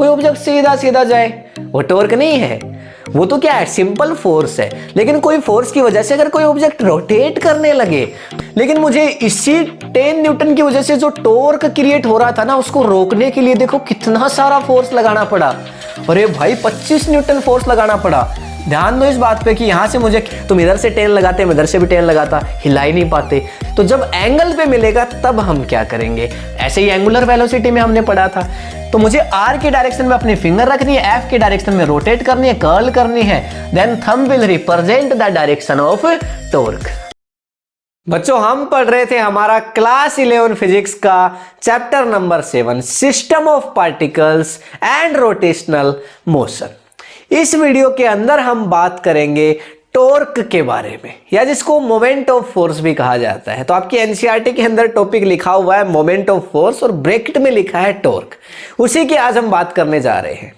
कोई ऑब्जेक्ट सीधा सीधा जाए, वो टॉर्क नहीं है, वो तो क्या है, सिंपल फोर्स है। लेकिन कोई फोर्स की वजह से अगर कोई ऑब्जेक्ट रोटेट करने लगे, लेकिन मुझे इसी 10 न्यूटन की वजह से जो टॉर्क क्रिएट हो रहा था ना, उसको रोकने के लिए देखो कितना सारा फोर्स लगाना पड़ा। अरे भाई 25 न्यूटन फोर्स लगाना पड़ा। ध्यान दो इस बात पे कि यहां से मुझे, तुम इधर से 10 लगाते, मैं इधर से भी 10 लगाता, हिला ही नहीं पाते। तो जब एंगल पे मिलेगा तब हम क्या करेंगे, ऐसे ही एंगुलर वेलोसिटी में हमने पढ़ा था। तो मुझे आर के डायरेक्शन में अपनी फिंगर रखनी है, एफ के डायरेक्शन में रोटेट करनी है, कर्ल करनी है, then thumb will represent the direction of torque. बच्चों हम पढ़ रहे थे हमारा क्लास 11 फिजिक्स का chapter number 7 system of particles and rotational motion. इस वीडियो के अंदर हम बात करेंगे टॉर्क के बारे में, या जिसको मोमेंट ऑफ फोर्स भी कहा जाता है। तो आपकी एनसीईआरटी के अंदर टॉपिक लिखा हुआ है मोमेंट ऑफ फोर्स और ब्रैकेट में लिखा है टॉर्क, उसी की आज हम बात करने जा रहे हैं।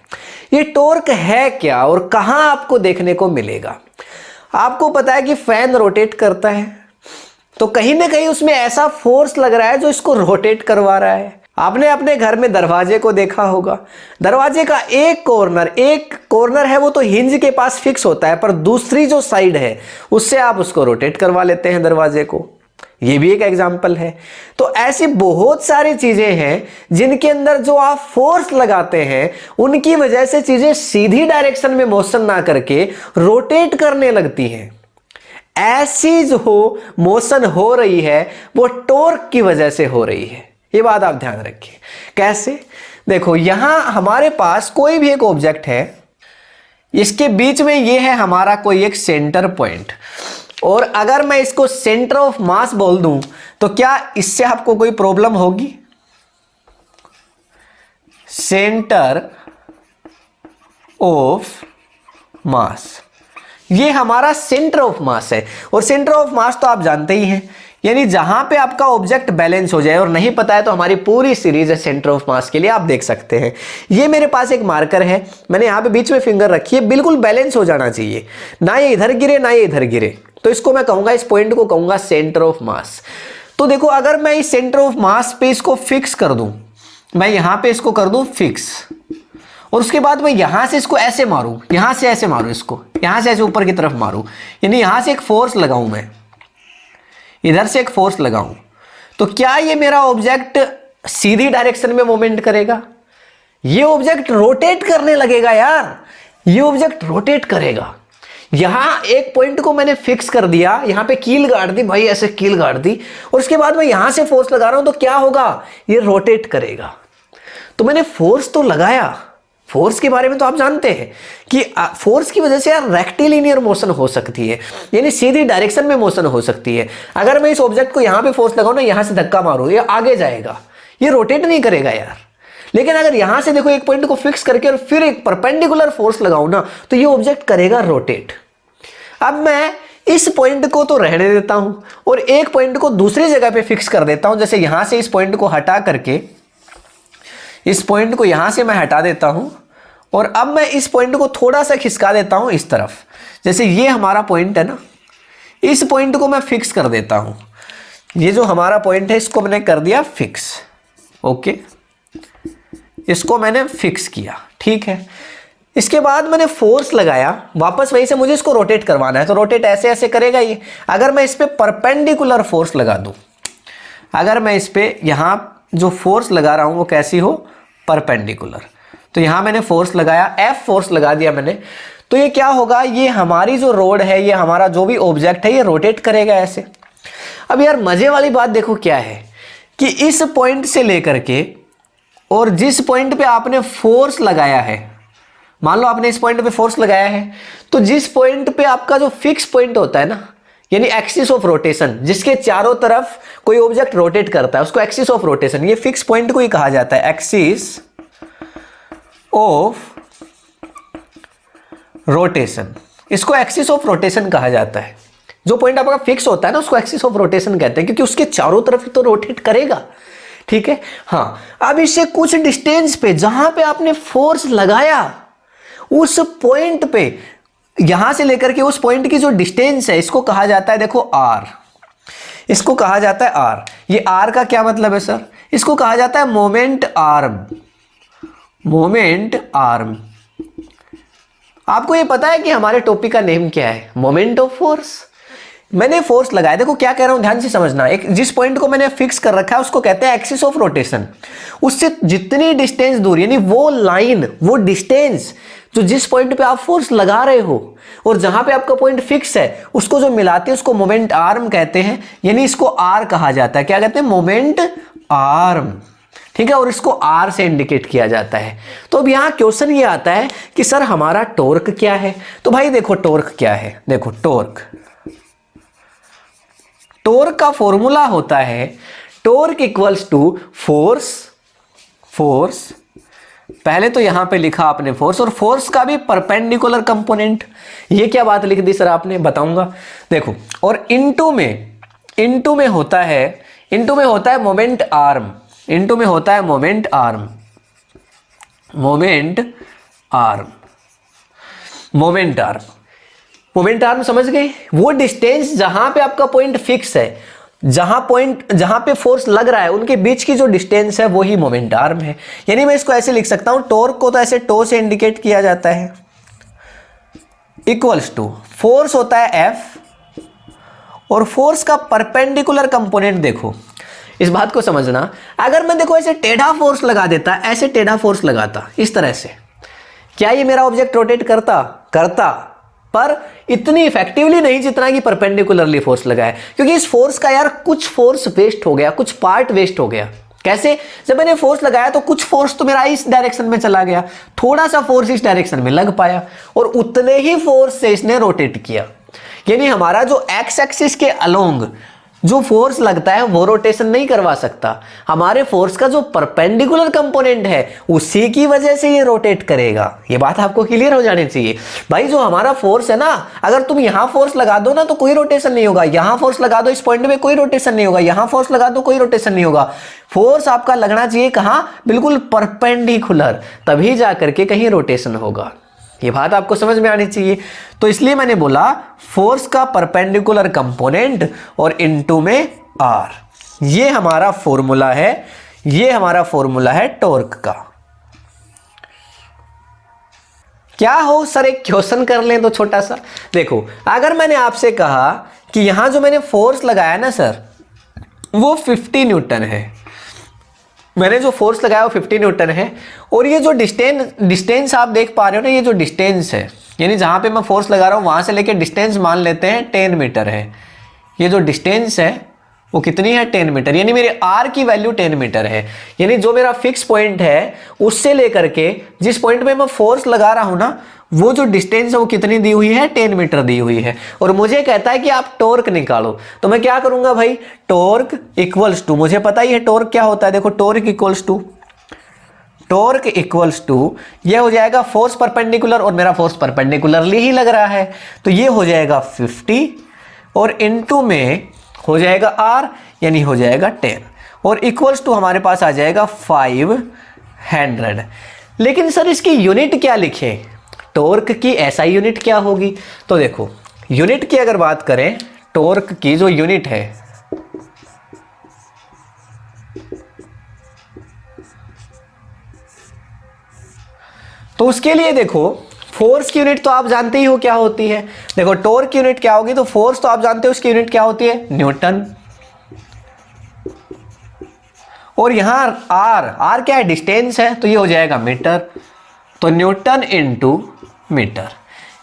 ये टॉर्क है क्या और कहां आपको देखने को मिलेगा। आपको पता है कि फैन रोटेट करता है, तो कहीं ना कहीं उसमें ऐसा फोर्स लग रहा है जो इसको रोटेट करवा रहा है। आपने अपने घर में दरवाजे को देखा होगा, दरवाजे का एक कॉर्नर है वो तो हिंज के पास फिक्स होता है, पर दूसरी जो साइड है उससे आप उसको रोटेट करवा लेते हैं दरवाजे को। ये भी एक एग्जाम्पल है। तो ऐसी बहुत सारी चीजें हैं जिनके अंदर जो आप फोर्स लगाते हैं उनकी वजह से चीजें सीधी डायरेक्शन में मोशन ना करके रोटेट करने लगती हैं। ऐसी जो मोशन हो रही है वो टॉर्क की वजह से हो रही है, ये बात आप ध्यान रखिए। कैसे, देखो यहां हमारे पास कोई भी एक ऑब्जेक्ट है, इसके बीच में ये है हमारा कोई एक सेंटर पॉइंट, और अगर मैं इसको सेंटर ऑफ मास बोल दूं तो क्या इससे आपको कोई प्रॉब्लम होगी। सेंटर ऑफ मास, ये हमारा सेंटर ऑफ मास है, और सेंटर ऑफ मास तो आप जानते ही हैं, यानी जहां पे आपका ऑब्जेक्ट बैलेंस हो जाए। और नहीं पता है तो हमारी पूरी सीरीज है सेंटर ऑफ मास के लिए, आप देख सकते हैं। ये मेरे पास एक मार्कर है, मैंने यहां पे बीच में फिंगर रखी है, बिल्कुल बैलेंस हो जाना चाहिए, ना ये इधर गिरे ना ये इधर गिरे। तो इसको मैं कहूंगा, इस पॉइंट को कहूंगा सेंटर ऑफ मास। तो देखो अगर मैं इस सेंटर ऑफ मास पे इसको फिक्स कर दूं, मैं यहां पे इसको कर दूं फिक्स, और उसके बाद मैं यहां से इसको ऐसे मारूं, यहां से ऐसे मारूं, इसको यहां से ऐसे ऊपर की तरफ मारूं, यानी यहां से एक फोर्स लगाऊं, मैं इधर से एक फोर्स लगाऊं, तो क्या ये मेरा ऑब्जेक्ट सीधी डायरेक्शन में मूवमेंट करेगा। ये ऑब्जेक्ट रोटेट करने लगेगा यार, ये ऑब्जेक्ट रोटेट करेगा। यहां एक पॉइंट को मैंने फिक्स कर दिया, यहां पे कील गाड़ दी भाई, ऐसे कील गाड़ दी, और उसके बाद मैं यहां से फोर्स लगा रहा हूं, तो क्या होगा, ये रोटेट करेगा। तो मैंने फोर्स तो लगाया, फोर्स के बारे में तो आप जानते हैं कि फोर्स की वजह से यार रेक्टिलिनियर मोशन हो सकती है, यानी सीधी डायरेक्शन में मोशन हो सकती है। अगर मैं इस ऑब्जेक्ट को यहां पे फोर्स लगाऊं ना, यहां से धक्का मारूं, ये आगे जाएगा, ये रोटेट नहीं करेगा यार। लेकिन अगर यहां से देखो एक पॉइंट को फिक्स करके और फिर एक परपेंडिकुलर फोर्स लगाऊं ना, तो ये ऑब्जेक्ट करेगा रोटेट। अब मैं इस पॉइंट को तो रहने देता हूं और एक पॉइंट को दूसरी जगह पे फिक्स कर देता हूं। जैसे यहां से इस पॉइंट को हटा करके, इस पॉइंट को यहां से मैं हटा देता हूं, और अब मैं इस पॉइंट को थोड़ा सा खिसका देता हूं इस तरफ। जैसे ये हमारा पॉइंट है ना, इस पॉइंट को मैं फिक्स कर देता हूं। ये जो हमारा पॉइंट है इसको मैंने कर दिया फिक्स, ओके, इसको मैंने फिक्स किया, ठीक है। इसके बाद मैंने फोर्स लगाया, वापस वहीं से मुझे इसको रोटेट करवाना है, तो रोटेट ऐसे ऐसे करेगा ये। अगर मैं इस पे परपेंडिकुलर फोर्स लगा दूं, अगर मैं इस पे यहां जो फोर्स लगा रहा हूं वो कैसी हो, परपेंडिकुलर, तो यहां मैंने फोर्स लगाया, एफ फोर्स लगा दिया मैंने, तो ये क्या होगा, ये हमारी जो रोड है, ये हमारा जो भी ऑब्जेक्ट है, ये रोटेट करेगा ऐसे। अब यार मजे वाली बात देखो क्या है कि इस पॉइंट से लेकर के और जिस पॉइंट पे आपने फोर्स लगाया है, मान लो आपने इस पॉइंट पे फोर्स लगाया है, तो जिस पॉइंट पे आपका जो फिक्स पॉइंट होता है ना, यानी एक्सिस ऑफ रोटेशन, जिसके चारों तरफ कोई ऑब्जेक्ट रोटेट करता है, उसको एक्सिस ऑफ रोटेशन, ये फिक्स पॉइंट को ही कहा जाता है एक्सिस ऑफ रोटेशन। इसको एक्सिस ऑफ रोटेशन कहा जाता है। जो पॉइंट आपका फिक्स होता है ना, उसको एक्सिस ऑफ रोटेशन कहते हैं, क्योंकि उसके चारों तरफ तो रोटेट करेगा, ठीक है। हाँ, अब इससे कुछ डिस्टेंस पे जहां पे आपने फोर्स लगाया, उस पॉइंट पे, यहां से लेकर के उस पॉइंट की जो डिस्टेंस है, इसको कहा जाता है, देखो आर, इसको कहा जाता है आर। ये आर का क्या मतलब है सर, इसको कहा जाता है मोमेंट आर्म, मोमेंट आर्म। आपको ये पता है कि हमारे टॉपिक का नेम क्या है? Moment of force. मैंने फोर्स लगाया, देखो क्या कह रहा हूं, ध्यान से समझना। एक जिस पॉइंट को मैंने फिक्स कर रखा है उसको कहते हैं एक्सिस ऑफ रोटेशन। उससे जितनी डिस्टेंस दूर, यानी वो लाइन, वो डिस्टेंस जो जिस पॉइंट पे आप फोर्स लगा रहे हो और जहां पे आपका पॉइंट फिक्स है, उसको जो मिलाते हैं उसको मोमेंट आर्म कहते हैं। यानी इसको आर कहा जाता है। क्या कहते हैं? Moment arm. ठीक है, और इसको आर से इंडिकेट किया जाता है। तो अब यहां क्वेश्चन ये आता है कि सर हमारा टॉर्क क्या है? तो भाई देखो टॉर्क क्या है, देखो टॉर्क का फॉर्मूला होता है टॉर्क इक्वल्स टू फोर्स। पहले तो यहां पे लिखा आपने फोर्स, और फोर्स का भी परपेंडिकुलर कंपोनेंट। ये क्या बात लिख दी सर आपने? बताऊंगा। देखो, और इनटू में होता है मोमेंट आर्म। इनटू में होता है मोमेंट आर्म समझ गए? वो डिस्टेंस जहां पे आपका पॉइंट फिक्स है, जहां पे फोर्स लग रहा है, उनके बीच की जो डिस्टेंस है वो ही मोमेंट आर्म है। यानी मैं इसको ऐसे लिख सकता हूं, टॉर्क को तो ऐसे टो से इंडिकेट किया जाता है, इक्वल्स टू फोर्स होता है एफ, और फोर्स का परपेंडिकुलर कंपोनेंट देखो, इस बात को समझना। अगर मैं देखो ऐसे टेढ़ा फोर्स लगा देता, ऐसे टेढ़ा फोर्स लगाता इस तरह से, क्या ये मेरा ऑब्जेक्ट रोटेट करता पर इतनी इफेक्टिवली नहीं जितना कि परपेंडिकुलरली फोर्स लगा है। क्योंकि इस फोर्स का यार कुछ फोर्स वेस्ट हो गया, कुछ पार्ट वेस्ट हो गया। कैसे? जब मैंने फोर्स लगाया तो कुछ फोर्स तो मेरा इस डायरेक्शन में चला गया, थोड़ा सा फोर्स इस डायरेक्शन में लग पाया, और उतने ही फोर्स से इसने रोटेट किया। यानी हमारा जो एक्स एक्सिस के अलोंग जो फोर्स लगता है वो रोटेशन नहीं करवा सकता। हमारे फोर्स का जो परपेंडिकुलर कंपोनेंट है उसी की वजह से ये रोटेट करेगा। ये बात आपको क्लियर हो जानी चाहिए भाई। जो हमारा फोर्स है ना, अगर तुम यहां फोर्स लगा दो ना तो कोई रोटेशन नहीं होगा, यहां फोर्स लगा दो इस पॉइंट में कोई रोटेशन नहीं होगा, यहां फोर्स लगा दो कोई रोटेशन नहीं होगा। फोर्स आपका लगना चाहिए कहां? बिल्कुल परपेंडिकुलर, तभी जाकर के कहीं रोटेशन होगा। ये बात आपको समझ में आनी चाहिए। तो इसलिए मैंने बोला फोर्स का परपेंडिकुलर कंपोनेंट और इनटू में आर। ये हमारा फॉर्मूला है टॉर्क का। क्या हो सर, एक क्वेश्चन कर लें तो छोटा सा। देखो, अगर मैंने आपसे कहा कि यहां जो मैंने फोर्स लगाया ना सर, वो 50 न्यूटन है, मैंने जो फोर्स लगाया वो 50 न्यूटन है, और ये जो डिस्टेंस आप देख पा रहे हो ना, ये जो डिस्टेंस है, यानी जहां पे मैं फोर्स लगा रहा हूं वहां से लेके डिस्टेंस मान लेते हैं 10 मीटर है। ये जो डिस्टेंस है वो कितनी है? 10 मीटर। यानी मेरे आर की वैल्यू 10 मीटर है। यानी जो मेरा फिक्स पॉइंट है उससे लेकर के जिस पॉइंट पे मैं फोर्स लगा रहा हूं ना, वो जो डिस्टेंस है वो कितनी दी हुई है? 10 मीटर दी हुई है। और मुझे कहता है कि आप टॉर्क निकालो, तो मैं क्या करूंगा भाई? टॉर्क इक्वल्स टू, मुझे पता ही है टॉर्क क्या होता है। देखो, टॉर्क इक्वल्स टू ये हो जाएगा फोर्स परपेंडिकुलर, और मेरा फोर्स परपेंडिकुलरली ही लग रहा है, तो ये हो जाएगा 50, और इनटू में हो जाएगा आर, यानी हो जाएगा 10, और इक्वल्स टू हमारे पास आ जाएगा 500। लेकिन सर इसकी यूनिट क्या लिखें? टॉर्क की एसआई यूनिट क्या होगी? तो देखो, यूनिट की अगर बात करें, टॉर्क की जो यूनिट है, तो उसके लिए देखो, फोर्स की यूनिट तो आप जानते ही हो क्या होती है। देखो, टॉर्क की यूनिट क्या होगी? तो फोर्स तो आप जानते हो उसकी यूनिट क्या होती है? न्यूटन। और यहां आर क्या है? डिस्टेंस है, तो ये हो जाएगा मीटर। तो न्यूटन इनटू मीटर,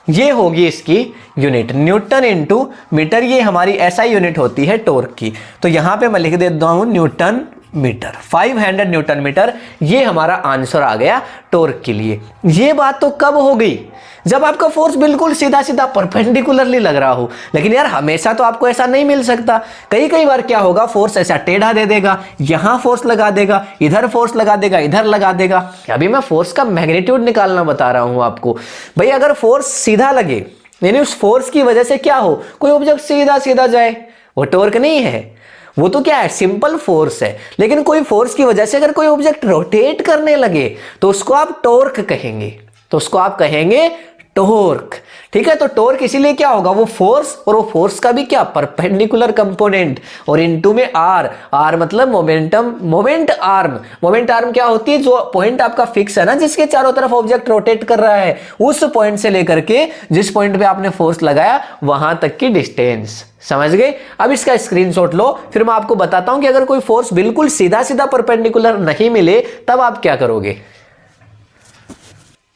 ये होगी इसकी यूनिट। न्यूटन इनटू मीटर, ये हमारी एसआई यूनिट होती है टॉर्क की। तो यहां पे मैं लिख देता हूं न्यूटन मीटर, 500 न्यूटन मीटर। ये हमारा आंसर आ गया टॉर्क के लिए। ये बात तो कब हो गई? जब आपका फोर्स बिल्कुल सीधा सीधा परपेंडिकुलरली लग रहा हो। लेकिन यार हमेशा तो आपको ऐसा नहीं मिल सकता। कई बार क्या होगा, फोर्स ऐसा टेढ़ा दे देगा, यहां फोर्स लगा देगा, इधर फोर्स लगा देगा, इधर लगा देगा। अभी मैं फोर्स का मैग्नीट्यूड निकालना बता रहा हूं आपको। भाई अगर फोर्स सीधा लगे, यानी उस फोर्स की वजह से क्या हो, कोई ऑब्जेक्ट सीधा सीधा जाए, वो टॉर्क नहीं है, वो तो क्या है? सिंपल फोर्स है। लेकिन कोई फोर्स की वजह से अगर कोई ऑब्जेक्ट रोटेट करने लगे तो उसको आप टॉर्क कहेंगे, टॉर्क। ठीक है, तो टॉर्क इसीलिए क्या होगा, वो फोर्स, और वो फोर्स का भी क्या, परपेंडिकुलर कंपोनेंट, और इनटू में आर, आर मतलब momentum, moment arm. Moment arm क्या होती है, जो पॉइंट आपका फिक्स है ना, जिसके चारों तरफ ऑब्जेक्ट रोटेट कर रहा है, उस पॉइंट से लेकर के जिस पॉइंट पे आपने फोर्स लगाया वहां तक की डिस्टेंस। समझ गए? अब इसका स्क्रीनशॉट लो, फिर मैं आपको बताता हूं कि अगर कोई फोर्स बिल्कुल सीधा सीधा परपेंडिकुलर नहीं मिले तब आप क्या करोगे।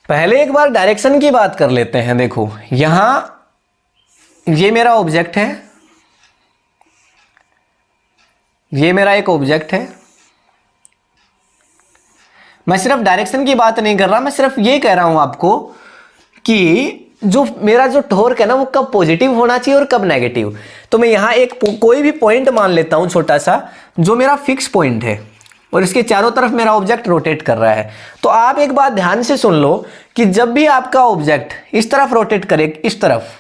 पहले एक बार डायरेक्शन की बात कर लेते हैं। देखो यहां ये मेरा ऑब्जेक्ट है, ये मेरा एक ऑब्जेक्ट है। मैं सिर्फ डायरेक्शन की बात नहीं कर रहा, मैं सिर्फ ये कह रहा हूं आपको कि जो मेरा जो टॉर्क है ना, वो कब पॉजिटिव होना चाहिए और कब नेगेटिव। तो मैं यहां एक कोई भी पॉइंट मान लेता हूं छोटा सा, जो मेरा फिक्स पॉइंट है और इसके चारों तरफ मेरा ऑब्जेक्ट रोटेट कर रहा है। तो आप एक बात ध्यान से सुन लो कि जब भी आपका ऑब्जेक्ट इस तरफ रोटेट करे, इस तरफ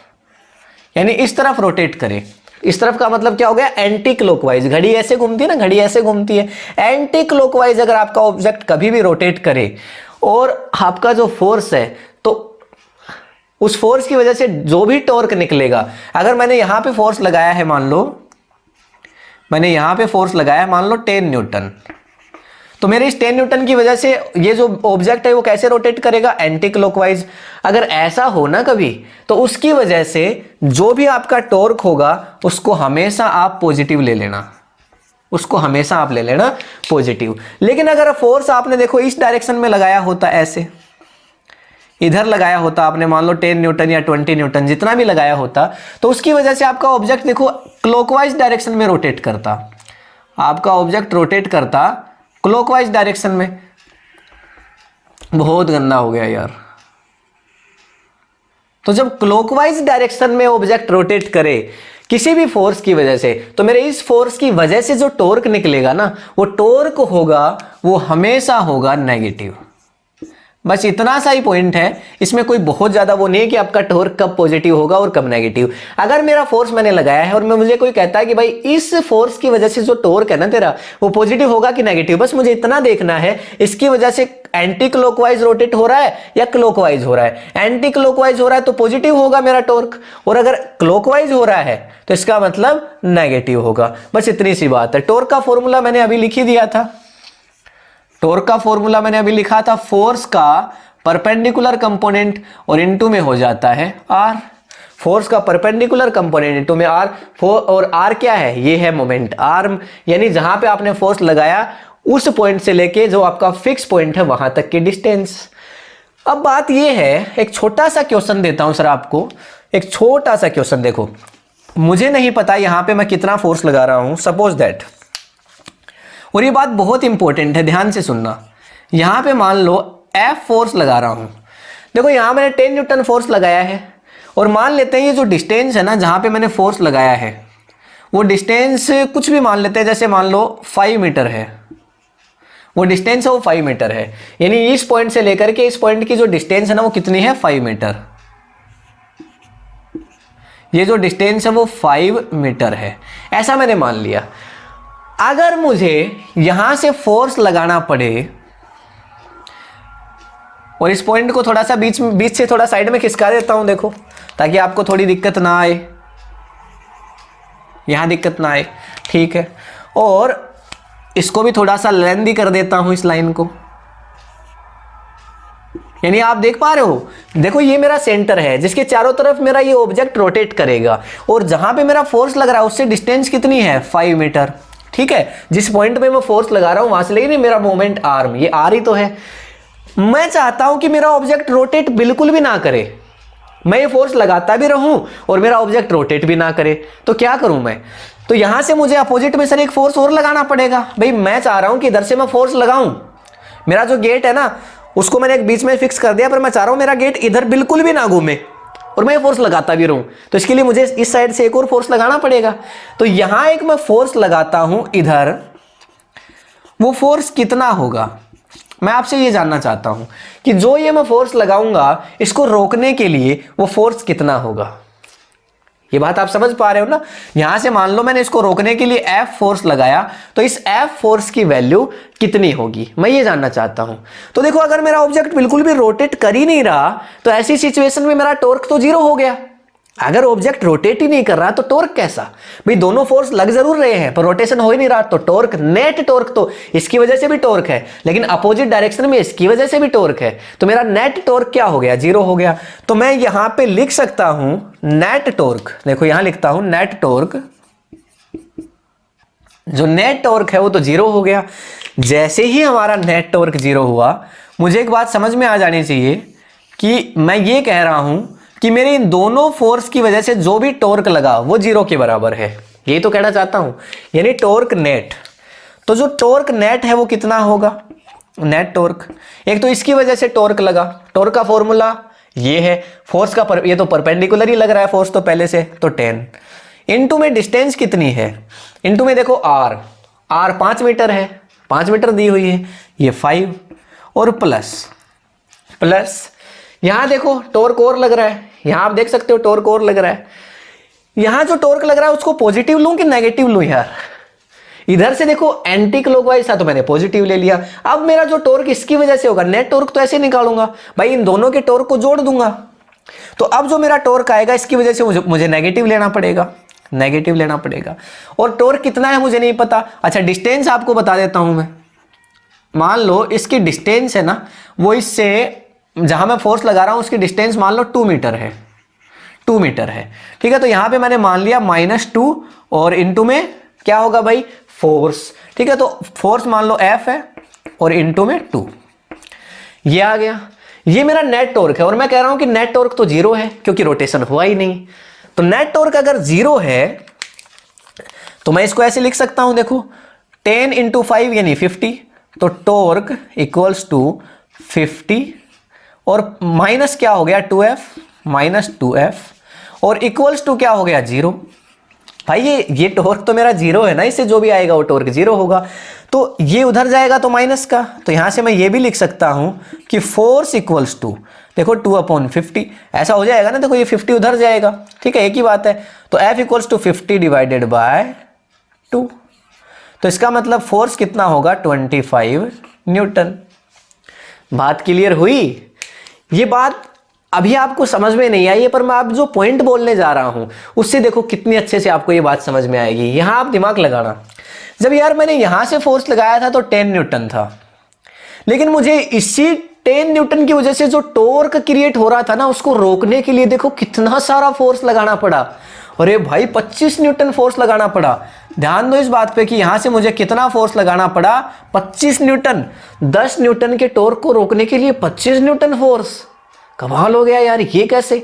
यानी इस तरफ रोटेट करे, इस तरफ का मतलब क्या हो गया, एंटी क्लॉकवाइज। घड़ी ऐसे घूमती है ना, घड़ी ऐसे घूमती है, एंटी क्लॉकवाइज अगर आपका ऑब्जेक्ट कभी भी रोटेट करे और आपका जो फोर्स है, तो उस फोर्स की वजह से जो भी टॉर्क निकलेगा, अगर मैंने यहां पे फोर्स लगाया है, मान लो मैंने यहां पे फोर्स लगाया है, मान लो 10 न्यूटन, तो मेरे इस 10 न्यूटन की वजह से ये जो ऑब्जेक्ट है वो कैसे रोटेट करेगा, एंटी क्लॉकवाइज। अगर ऐसा हो ना कभी, तो उसकी वजह से जो भी आपका टॉर्क होगा उसको हमेशा आप पॉजिटिव ले लेना, उसको हमेशा आप ले लेना पॉजिटिव। लेकिन अगर फोर्स आपने देखो इस डायरेक्शन में लगाया होता, ऐसे इधर लगाया होता आपने, मान लो 10 न्यूटन या 20 न्यूटन जितना भी लगाया होता, तो उसकी वजह से आपका ऑब्जेक्ट देखो क्लॉकवाइज डायरेक्शन में रोटेट करता, आपका ऑब्जेक्ट रोटेट करता क्लॉकवाइज डायरेक्शन में। बहुत गंदा हो गया यार। तो जब क्लॉकवाइज डायरेक्शन में ऑब्जेक्ट रोटेट करे किसी भी फोर्स की वजह से, तो मेरे इस फोर्स की वजह से जो टॉर्क निकलेगा ना, वो टॉर्क होगा, वो हमेशा होगा नेगेटिव। बस इतना सा ही पॉइंट है, इसमें कोई बहुत ज्यादा वो नहीं है कि आपका टॉर्क कब पॉजिटिव होगा और कब नेगेटिव। अगर मेरा फोर्स मैंने लगाया है और मुझे कोई कहता है कि भाई इस फोर्स की वजह से जो टॉर्क है ना तेरा, वो पॉजिटिव होगा कि नेगेटिव, बस मुझे इतना देखना है इसकी वजह से एंटी क्लॉकवाइज रोटेट हो रहा है या क्लॉकवाइज हो रहा है। एंटी क्लॉकवाइज हो रहा है तो पॉजिटिव होगा मेरा टॉर्क, और अगर क्लॉकवाइज हो रहा है तो इसका मतलब नेगेटिव होगा। बस इतनी सी बात है। टॉर्क का फॉर्मूला मैंने अभी लिख ही दिया था, टॉर्क का फॉर्मूला मैंने अभी लिखा था, फोर्स का परपेंडिकुलर कंपोनेंट और इनटू में हो जाता है आर। फोर्स का परपेंडिकुलर कंपोनेंट इनटू में आर, और आर क्या है, ये है मोमेंट आर्म, यानी जहां पे आपने फोर्स लगाया उस पॉइंट से लेके जो आपका फिक्स पॉइंट है वहां तक की डिस्टेंस। अब बात ये है, एक छोटा सा क्वेश्चन देता हूं सर आपको, एक छोटा सा क्वेश्चन। देखो मुझे नहीं पता यहां पे मैं कितना फोर्स लगा रहा हूं, सपोज दैट, और ये बात बहुत इंपॉर्टेंट है, ध्यान से सुनना। यहां पे मान लो F फोर्स लगा रहा हूं, देखो यहां मैंने 10 न्यूटन फोर्स लगाया है, और मान लेते हैं ये जो डिस्टेंस है ना जहां पे मैंने फोर्स लगाया है, वो डिस्टेंस कुछ भी मान लेते हैं, जैसे मान लो 5 मीटर है, वो डिस्टेंस है वो 5 मीटर है, यानी इस पॉइंट से लेकर के इस पॉइंट की जो डिस्टेंस है ना वो कितनी है, 5 मीटर। ये जो डिस्टेंस है वो 5 मीटर है, ऐसा मैंने मान लिया। अगर मुझे यहां से फोर्स लगाना पड़े और इस पॉइंट को थोड़ा सा बीच से थोड़ा साइड में खिसका देता हूं, देखो ताकि आपको थोड़ी दिक्कत ना आए, यहां दिक्कत ना आए, ठीक है, और इसको भी थोड़ा सा लेंदी कर देता हूं इस लाइन को, यानी आप देख पा रहे हो, देखो ये मेरा सेंटर है जिसके चारों तरफ मेरा ये ऑब्जेक्ट रोटेट करेगा, और जहां पे मेरा फोर्स लग रहा है उससे डिस्टेंस कितनी है, 5 मीटर। ठीक है, जिस पॉइंट पे मैं फोर्स लगा रहा हूं वहां से, लेकिन मेरा मोमेंट आर्म ये आर ही तो है। मैं चाहता हूं कि मेरा ऑब्जेक्ट रोटेट बिल्कुल भी ना करे, मैं ये फोर्स लगाता भी रहूं और मेरा ऑब्जेक्ट रोटेट भी ना करे, तो क्या करूं मैं, तो यहां से मुझे अपोजिट में सर एक फोर्स और लगाना पड़ेगा। भाई मैं चाह रहा हूं कि इधर से मैं फोर्स लगाऊं, मेरा जो गेट है ना उसको मैंने एक बीच में फिक्स कर दिया, पर मैं चाह रहा हूं मेरा गेट इधर बिल्कुल भी ना घूमे और मैं फोर्स लगाता भी रहूं, तो इसके लिए मुझे इस साइड से एक और फोर्स लगाना पड़ेगा। तो यहां एक मैं फोर्स लगाता हूं इधर, वो फोर्स कितना होगा, मैं आपसे ये जानना चाहता हूं कि जो ये मैं फोर्स लगाऊंगा इसको रोकने के लिए वो फोर्स कितना होगा। ये बात आप समझ पा रहे हो ना। यहां से मान लो मैंने इसको रोकने के लिए F फोर्स लगाया, तो इस F फोर्स की वैल्यू कितनी होगी, मैं ये जानना चाहता हूं। तो देखो अगर मेरा ऑब्जेक्ट बिल्कुल भी रोटेट कर ही नहीं रहा तो ऐसी सिचुएशन में मेरा टॉर्क तो जीरो हो गया। अगर ऑब्जेक्ट रोटेट ही नहीं कर रहा तो टॉर्क कैसा, भाई दोनों फोर्स लग जरूर रहे हैं पर रोटेशन हो ही नहीं रहा, तो टॉर्क, नेट टॉर्क तो इसकी वजह से भी टॉर्क है लेकिन अपोजिट डायरेक्शन में इसकी वजह से भी टॉर्क है, तो मेरा नेट टॉर्क क्या हो गया, जीरो हो गया। तो मैं यहां पे लिख सकता हूं नेट टॉर्क, देखो यहां लिखता हूं नेट टॉर्क, जो नेट टॉर्क है वो तो जीरो हो गया। जैसे ही हमारा नेट टॉर्क जीरो हुआ, मुझे एक बात समझ में आ जानी चाहिए कि मैं ये कह रहा हूं कि मेरे इन दोनों फोर्स की वजह से जो भी टॉर्क लगा वो जीरो के बराबर है, यही तो कहना चाहता हूं, यानी टॉर्क नेट। तो जो टॉर्क नेट है वो कितना होगा, नेट टॉर्क, एक तो इसकी वजह से टॉर्क लगा, टॉर्क का फॉर्मूला ये है, फोर्स का ये तो परपेंडिकुलर ही लग रहा है फोर्स तो पहले से, तो 10 इनटू में डिस्टेंस कितनी है, इनटू में देखो आर 5 मीटर है, 5 मीटर दी हुई है, ये 5 और प्लस यहां देखो टॉर्क और लग रहा है, यहां आप देख सकते हो टॉर्क और लग रहा है। यहां जो टॉर्क लग रहा है उसको पॉजिटिव लूं कि नेगेटिव लूं यार, इधर से देखो एंटी क्लॉकवाइज था तो मैंने पॉजिटिव ले लिया। अब मेरा जो टॉर्क इसकी वजह से होगा, नेट टॉर्क तो ऐसे निकालूंगा भाई, इन दोनों के टॉर्क को जोड़ दूंगा, तो अब जो मेरा टॉर्क आएगा इसकी वजह से मुझे नेगेटिव लेना पड़ेगा, और टॉर्क कितना है मुझे नहीं पता। अच्छा डिस्टेंस आपको बता देता हूं मैं, मान लो इसकी डिस्टेंस है ना, वो इससे जहां मैं फोर्स लगा रहा हूं उसकी डिस्टेंस मान लो 2 मीटर है, 2 मीटर है, ठीक है। तो यहां पे मैंने मान लिया -2 और इनटू में क्या होगा भाई, फोर्स, ठीक है। तो फोर्स मान लो F है और इनटू में 2, ये आ गया, ये मेरा नेट टॉर्क है। और मैं कह रहा हूं कि नेट टॉर्क तो जीरो है क्योंकि रोटेशन हुआ ही नहीं, तो नेट टॉर्क अगर जीरो है तो मैं इसको ऐसे लिख सकता हूं, देखो 10 × 5 यानी 50, तो टॉर्क इक्वल्स टू 50 और माइनस क्या हो गया 2F और इक्वल्स टू क्या हो गया 0। भाई ये टॉर्क तो मेरा जीरो है ना, इससे जो भी आएगा वो टॉर्क जीरो होगा, तो ये उधर जाएगा तो माइनस का, तो यहां से मैं ये भी लिख सकता हूं कि फोर्स इक्वल्स टू, देखो 2/50 ऐसा हो जाएगा ना, देखो ये 50 उधर जाएगा, ठीक है, एक ही बात है। तो F equals to 50 divided by 2, तो इसका मतलब फोर्स कितना होगा 25 न्यूटन। बात क्लियर हुई? ये बात अभी आपको समझ में नहीं आई है, पर मैं आप जो पॉइंट बोलने जा रहा हूं उससे देखो कितनी अच्छे से आपको ये बात समझ में आएगी। यहां आप दिमाग लगाना, जब यार मैंने यहां से फोर्स लगाया था तो 10 न्यूटन था, लेकिन मुझे इसी 10 न्यूटन की वजह से जो टॉर्क क्रिएट हो रहा था ना, उसको रोकने के लिए देखो कितना सारा फोर्स लगाना पड़ा। अरे भाई 25 न्यूटन फोर्स लगाना पड़ा। ध्यान दो इस बात पे कि यहां से मुझे कितना फोर्स लगाना पड़ा, 25 न्यूटन। 10 न्यूटन के टॉर्क को रोकने के लिए 25 न्यूटन फोर्स। कमाल हो गया यार, ये कैसे?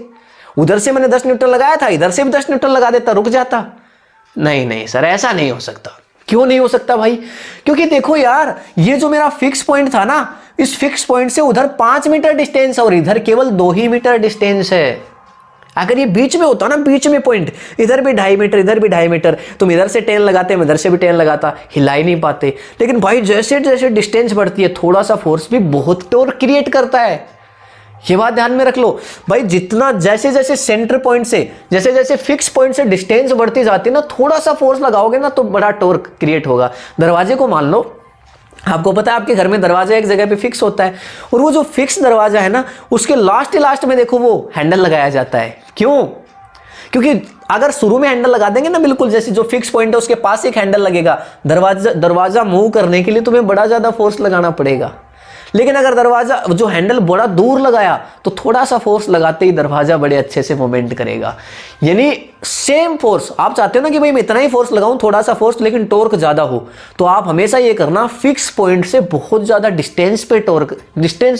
उधर से मैंने 10 न्यूटन लगाया था, इधर से भी 10 न्यूटन लगा देता, रुक जाता। नहीं सर, ऐसा नहीं हो सकता। क्यों नहीं हो सकता भाई? क्योंकि देखो यार, ये जो मेरा फिक्स पॉइंट था ना, इस फिक्स पॉइंट से उधर 5 मीटर डिस्टेंस और इधर केवल 2 ही मीटर डिस्टेंस है। अगर ये बीच में होता ना, बीच में पॉइंट, इधर भी 2.5 मीटर, इधर भी 2.5 मीटर, तुम इधर से 10 लगाते, मैं इधर से भी 10 लगाता, हिला ही नहीं पाते। लेकिन भाई जैसे जैसे डिस्टेंस बढ़ती है, थोड़ा सा फोर्स भी बहुत टॉर्क क्रिएट करता है। ये बात ध्यान में रख लो भाई, जितना जैसे जैसे सेंटर पॉइंट से, जैसे जैसे फिक्स पॉइंट से डिस्टेंस बढ़ती जाती है ना, थोड़ा सा फोर्स लगाओगे ना तो बड़ा टॉर्क क्रिएट होगा। दरवाजे को मान लो, आपको पता है आपके घर में दरवाजा एक जगह पे फिक्स होता है, और वो जो फिक्स दरवाजा है ना, उसके लास्ट में देखो वो हैंडल लगाया जाता है। क्यों? क्योंकि अगर शुरू में हैंडल लगा देंगे ना, बिल्कुल जैसे जो फिक्स पॉइंट है उसके पास एक हैंडल लगेगा, दरवाजा मूव करने के लिए तुम्हें बड़ा ज्यादा फोर्स लगाना पड़ेगा। लेकिन अगर दरवाजा जो हैंडल बड़ा दूर लगाया तो थोड़ा सा फोर्स लगाते ही दरवाजा बड़े अच्छे से मूवमेंट करेगा। यानी सेम फोर्स, आप चाहते हो ना कि भाई मैं इतना ही फोर्स लगाऊं, थोड़ा सा फोर्स लेकिन टॉर्क ज्यादा हो, तो आप हमेशा ये करना, फिक्स पॉइंट से बहुत ज्यादा डिस्टेंस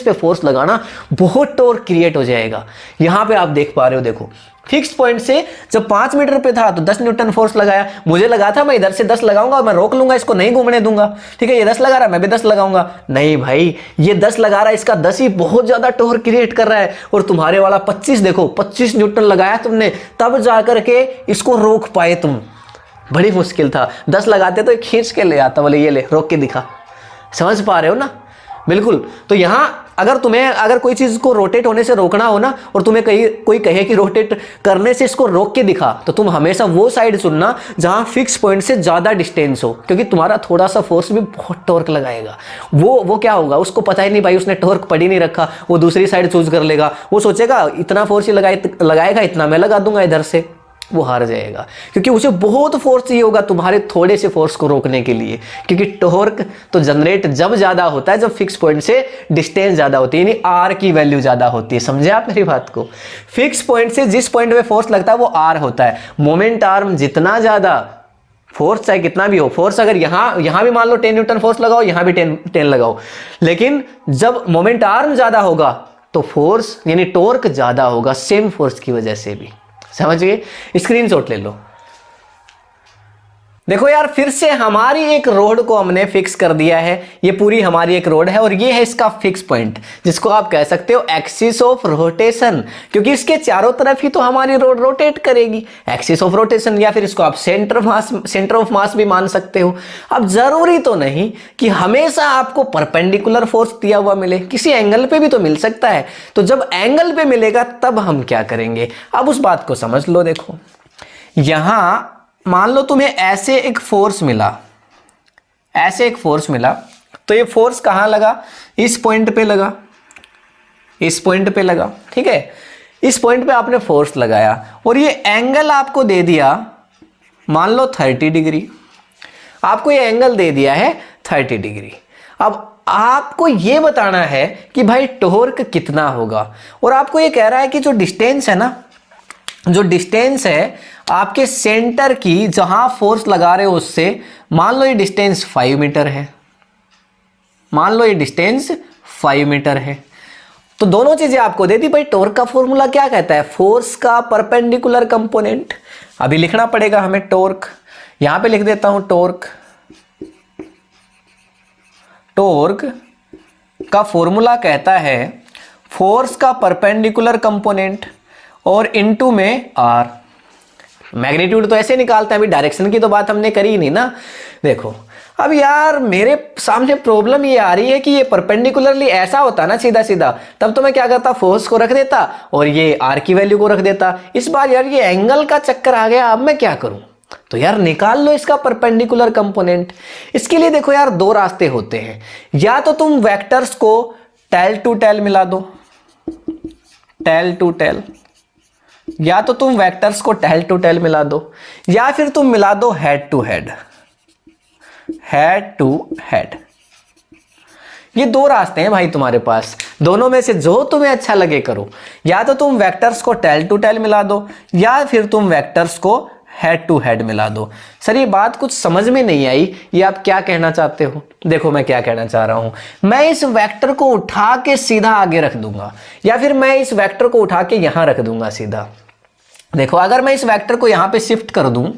पे फोर्स लगाना, बहुत टॉर्क क्रिएट हो जाएगा। यहां पे आप देख पा रहे हो, देखो फिक्स पॉइंट से जब 5 मीटर पे था तो 10 न्यूटन फोर्स लगाया, मुझे लगा था मैं इधर से 10 लगाऊंगा, मैं रोक लूंगा, इसको नहीं घूमने दूंगा, ठीक है, ये 10 लगा रहा है मैं भी 10 लगाऊंगा। नहीं भाई, ये 10 लगा रहा है, इसका 10 ही बहुत ज्यादा टॉर्क क्रिएट कर रहा है, और तुम्हारे वाला 25, देखो 25 न्यूटन लगाया तुमने, तब जाकर के इसको रोक पाए तुम। बड़ी मुश्किल था, 10 लगाते तो खींच के ले आता, बोले ये ले रोक के दिखा। समझ पा रहे हो ना? बिल्कुल। तो यहाँ अगर कोई चीज को रोटेट होने से रोकना हो ना, और तुम्हें कोई कहे कि रोटेट करने से इसको रोक के दिखा, तो तुम हमेशा वो साइड चुनना जहां फिक्स पॉइंट से ज्यादा डिस्टेंस हो, क्योंकि तुम्हारा थोड़ा सा फोर्स भी बहुत टॉर्क लगाएगा। वो क्या होगा, उसको पता ही नहीं भाई उसने टॉर्क पढ़ ही नहीं रखा, वो दूसरी साइड चूज कर लेगा। वो सोचेगा इतना फोर्स ही लगाएगा, इतना मैं लगा दूंगा इधर से, वो हार जाएगा, क्योंकि उसे बहुत फोर्स चाहिए होगा तुम्हारे थोड़े से फोर्स को रोकने के लिए। क्योंकि टॉर्क तो जनरेट जब ज्यादा होता है जब फिक्स पॉइंट से डिस्टेंस ज्यादा होती है, यानी आर की वैल्यू ज्यादा होती है। समझे आप मेरी बात को? फिक्स पॉइंट से जिस पॉइंट पे फोर्स लगता है वो आर होता है। मोमेंट आर्म जितना ज्यादा, फोर्स चाहे कितना भी हो, फोर्स अगर यहां भी मान लो 10 न्यूटन फोर्स लगाओ, यहां भी 10 लगाओ, लेकिन जब मोमेंट आर्म ज्यादा होगा तो फोर्स यानी टॉर्क ज्यादा होगा, सेम फोर्स की वजह से भी। समझ गए? स्क्रीनशॉट ले लो। देखो यार, फिर से हमारी एक रोड को हमने फिक्स कर दिया है। ये पूरी हमारी एक रोड है और ये है इसका फिक्स पॉइंट, जिसको आप कह सकते हो एक्सिस ऑफ रोटेशन, क्योंकि इसके चारों तरफ ही तो हमारी रोड रोटेट करेगी। एक्सिस ऑफ रोटेशन, या फिर इसको आप सेंटर ऑफ मास भी मान सकते हो। अब जरूरी तो नहीं कि हमेशा आपको परपेंडिकुलर फोर्स दिया हुआ मिले, किसी एंगल पे भी तो मिल सकता है। तो जब एंगल पे मिलेगा तब हम क्या करेंगे, अब उस बात को समझ लो। देखो यहां मान लो तुम्हें ऐसे एक फोर्स मिला, तो ये फोर्स कहां लगा, इस पॉइंट पे लगा, इस पॉइंट पे लगा, ठीक है। इस पॉइंट पे आपने फोर्स लगाया और ये एंगल आपको दे दिया, मान लो 30 डिग्री। आपको ये एंगल दे दिया है 30 डिग्री। अब आपको ये बताना है कि भाई टॉर्क कितना होगा, और आपको ये कह रहा है कि जो डिस्टेंस है ना, जो डिस्टेंस है आपके सेंटर की जहां फोर्स लगा रहे हो उससे, मान लो ये डिस्टेंस 5 मीटर है, मान लो ये डिस्टेंस 5 मीटर है। तो दोनों चीजें आपको दे दी। भाई टॉर्क का फॉर्मूला क्या कहता है, फोर्स का परपेंडिकुलर कंपोनेंट। अभी लिखना पड़ेगा हमें टॉर्क, यहां पे लिख देता हूं टॉर्क का फॉर्मूला कहता है फोर्स का परपेंडिकुलर कंपोनेंट और इनटू में आर। मैग्नीट्यूड तो ऐसे निकालते हैं, अभी डायरेक्शन की तो बात हमने करी ही नहीं ना। देखो अब यार मेरे सामने प्रॉब्लम ये आ रही है कि ये परपेंडिकुलरली ऐसा होता ना सीधा सीधा, तब तो मैं क्या करता, फोर्स को रख देता और ये आर की वैल्यू को रख देता। इस बार यार ये एंगल का चक्कर आ गया, अब मैं क्या करूं। तो यार निकाल लो इसका परपेंडिकुलर कंपोनेंट। इसके लिए देखो यार दो रास्ते होते हैं, या तो तुम वेक्टर्स को टेल टू टेल मिला दो, टेल टू टेल, या तो तुम वेक्टर्स को टेल टू टेल मिला दो, या फिर तुम मिला दो head to head, head to head. ये दो रास्ते हैं भाई तुम्हारे पास, दोनों में से जो तुम्हें अच्छा लगे करो। या तो तुम वेक्टर्स को टेल टू टेल मिला दो, या फिर तुम वेक्टर्स को हेड टू हेड मिला दो। सर ये बात कुछ समझ में नहीं आई, ये आप क्या कहना चाहते हो? देखो मैं क्या कहना चाह रहा हूं, मैं इस वेक्टर को उठा के सीधा आगे रख दूंगा, या फिर मैं इस वेक्टर को उठा के यहां रख दूंगा सीधा। देखो अगर मैं इस वेक्टर को यहां पे शिफ्ट कर दूं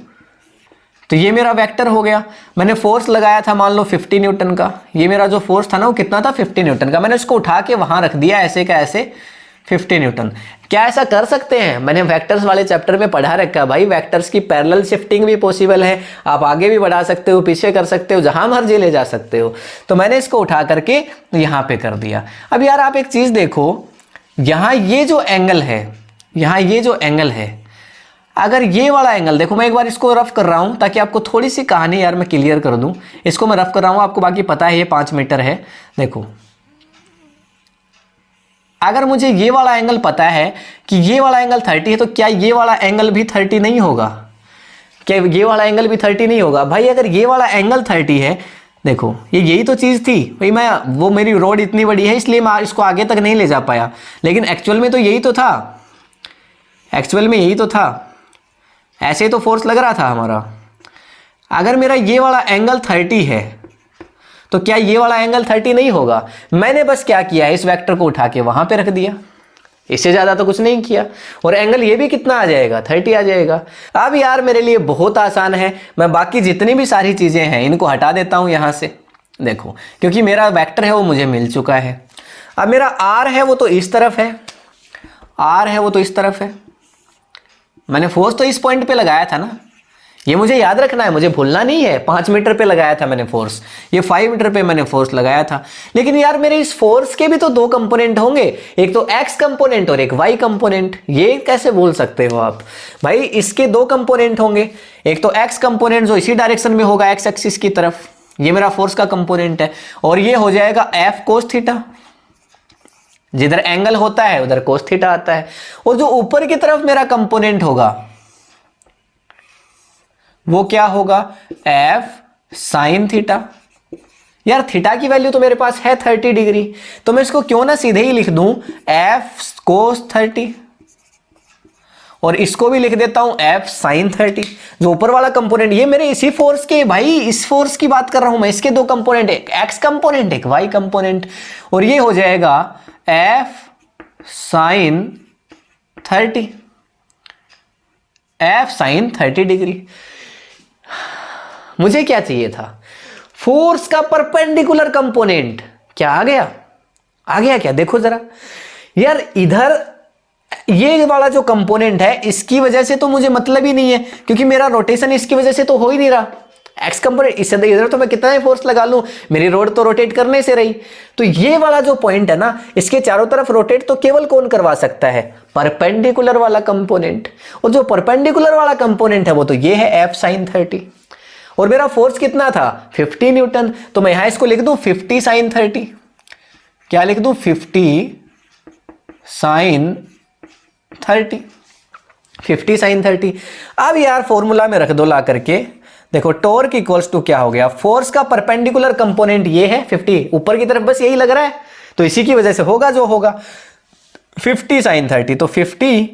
तो ये मेरा वेक्टर हो गया। मैंने फोर्स लगाया था मान लो 50 न्यूटन का, ये मेरा जो फोर्स था ना वो कितना था, 50 न्यूटन का। मैंने उसको उठा के वहां रख दिया ऐसे का ऐसे 50 न्यूटन। क्या ऐसा कर सकते हैं? मैंने वेक्टर्स वाले चैप्टर में पढ़ा रखा है भाई, वेक्टर्स की पैरेलल शिफ्टिंग भी पॉसिबल है। आप आगे भी बढ़ा सकते हो, पीछे कर सकते हो, जहां मर्जी ले जा सकते हो। तो मैंने इसको उठा करके यहां पे कर दिया। अब यार आप एक चीज देखो, यहां ये जो एंगल है, यहां ये जो एंगल है, अगर ये वाला एंगल देखो, मैं एक बार इसको रफ कर रहा हूं ताकि आपको थोड़ी सी कहानी यार मैं क्लियर कर दूं। इसको मैं रफ कर रहा हूं, आपको बाकी पता है ये 5 मीटर है। देखो अगर मुझे ये वाला एंगल पता है कि ये वाला एंगल 30 है, तो क्या ये वाला एंगल भी 30 नहीं होगा? क्या ये वाला एंगल भी 30 नहीं होगा? भाई अगर ये वाला एंगल 30 है, देखो ये यही तो चीज थी भाई। वो मेरी रोड इतनी बड़ी है इसलिए मैं इसको आगे तक नहीं ले जा पाया, लेकिन एक्चुअल में तो यही तो था, एक्चुअल में यही तो था, ऐसे तो फोर्स लग रहा था हमारा। अगर मेरा ये वाला एंगल 30 है तो क्या ये वाला एंगल 30 नहीं होगा? मैंने बस क्या किया, इस वेक्टर को उठा के वहां पे रख दिया, इससे ज्यादा तो कुछ नहीं किया, और एंगल ये भी कितना आ जाएगा, 30 आ जाएगा। अब यार मेरे लिए बहुत आसान है, मैं बाकी जितनी भी सारी चीजें हैं इनको हटा देता हूं यहां से। देखो क्योंकि मेरा वेक्टर है वो मुझे मिल चुका है। अब मेरा आर है वो तो इस तरफ है, आर है वो तो इस तरफ है। मैंने फोर्स तो इस पॉइंट पे लगाया था ना, ये मुझे याद रखना है, मुझे भूलना नहीं है। 5 मीटर पे लगाया था मैंने फोर्स, ये 5 मीटर पे मैंने फोर्स लगाया था। लेकिन यार मेरे इस फोर्स के भी तो दो कंपोनेंट होंगे, एक तो एक्स कंपोनेंट और एक वाई कंपोनेंट। ये कैसे बोल सकते हो आप? भाई इसके दो कंपोनेंट होंगे, एक तो एक्स कंपोनेंट जो इसी डायरेक्शन में होगा एक्स एक्सिस की तरफ, ये मेरा फोर्स का कंपोनेंट है, और ये हो जाएगा एफ कोस थीटा। जिधर एंगल होता है उधर कोस थीटा आता है। और जो ऊपर की तरफ मेरा कंपोनेंट होगा वो क्या होगा? F sine theta. यार थीटा की वैल्यू तो मेरे पास है 30 डिग्री, तो मैं इसको क्यों ना सीधे ही लिख दूं एफ कोस 30, और इसको भी लिख देता हूं एफ साइन 30। जो ऊपर वाला कंपोनेंट ये मेरे इसी फोर्स के, भाई इस फोर्स की बात कर रहा हूं मैं, इसके दो कंपोनेंट, एक एक्स कंपोनेंट एक वाई कंपोनेंट, और ये हो जाएगा F sine 30, F sine 30 degree. मुझे क्या चाहिए था? फोर्स का परपेंडिकुलर कंपोनेंट। क्या आ गया? आ गया क्या? देखो जरा यार, इधर ये वाला जो कंपोनेंट है इसकी वजह से तो मुझे मतलब ही नहीं है, क्योंकि मेरा रोटेशन इसकी वजह से तो हो ही नहीं रहा। एक्स कंपोनेंट इससे इधर तो मैं कितना ही फोर्स लगा लूं, मेरी रोड तो रोटेट करने से रही। तो ये वाला जो पॉइंट है ना, इसके चारों तरफ रोटेट तो केवल कौन करवा सकता है? परपेंडिकुलर वाला कंपोनेंट। और जो परपेंडिकुलर वाला कंपोनेंट है वो तो ये है एफ साइन 30। और मेरा फोर्स कितना था? 50 न्यूटन। तो मैं यहां इसको लिख दूं 50 साइन 30। क्या लिख दूं? 50 साइन 30, 50 साइन 30। अब यार फॉर्मूला में रख दो ला करके, देखो टॉर्क इक्वल्स टू क्या हो गया? फोर्स का परपेंडिकुलर कंपोनेंट ये है 50, ऊपर की तरफ बस यही लग रहा है, तो इसी की वजह से होगा जो होगा। 50 साइन 30, तो 50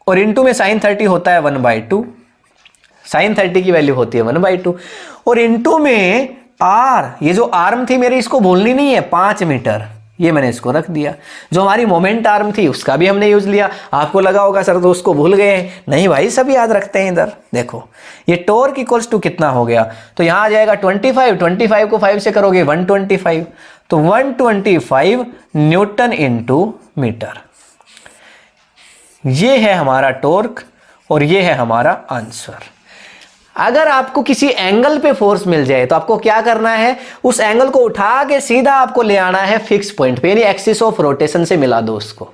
और इंटू में साइन 30 होता है 1/2, साइन 30 की वैल्यू होती है 1/2, और इंटू में आर, ये जो आर्म थी मेरी इसको भूलनी नहीं है, 5 मीटर, ये मैंने इसको रख दिया। जो हमारी मोमेंट आर्म थी उसका भी हमने यूज लिया। आपको लगा होगा सर तो उसको भूल गए हैं, नहीं भाई सब याद रखते हैं। इधर देखो ये टॉर्क इक्वल्स टू कितना हो गया? तो यहां आ जाएगा 25, 25 को 5 से करोगे 125, तो 125 न्यूटन इंटू मीटर। ये है हमारा टॉर्क और ये है हमारा आंसर। अगर आपको किसी एंगल पे फोर्स मिल जाए तो आपको क्या करना है? उस एंगल को उठा के सीधा आपको ले आना है फिक्स पॉइंट पे, यानी एक्सिस ऑफ रोटेशन से मिला दो उसको।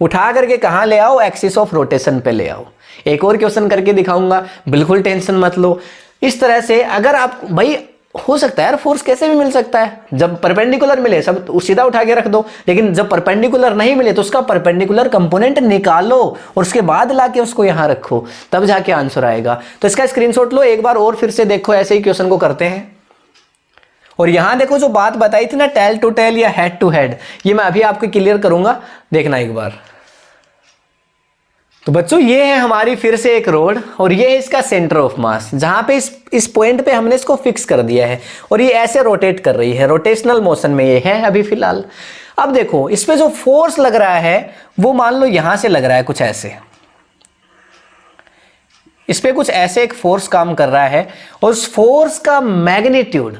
उठा करके कहां ले आओ? एक्सिस ऑफ रोटेशन पे ले आओ। एक और क्वेश्चन करके दिखाऊंगा, बिल्कुल टेंशन मत लो। इस तरह से अगर आप, भाई हो सकता है यार फोर्स कैसे भी मिल सकता है, जब परपेंडिकुलर मिले सब सीधा उठा के रख दो, लेकिन जब परपेंडिकुलर नहीं मिले तो उसका परपेंडिकुलर कंपोनेंट निकालो और उसके बाद लाके उसको यहां रखो, तब जाके आंसर आएगा। तो इसका स्क्रीनशॉट लो एक बार और फिर से देखो, ऐसे ही क्वेश्चन को करते हैं। और यहां देखो जो बात बताई थी ना टेल टू टेल या हेड टू हेड, ये मैं अभी आपको क्लियर करूंगा, देखना एक बार। तो बच्चों ये है हमारी फिर से एक रोड और ये है इसका सेंटर ऑफ मास, जहां पे इस पॉइंट पे हमने इसको फिक्स कर दिया है और ये ऐसे रोटेट कर रही है, रोटेशनल मोशन में ये है अभी फिलहाल। अब देखो इस पे जो फोर्स लग रहा है वो मान लो यहां से लग रहा है कुछ ऐसे, इस पे कुछ ऐसे एक फोर्स काम कर रहा है और उस फोर्स का मैग्नीट्यूड,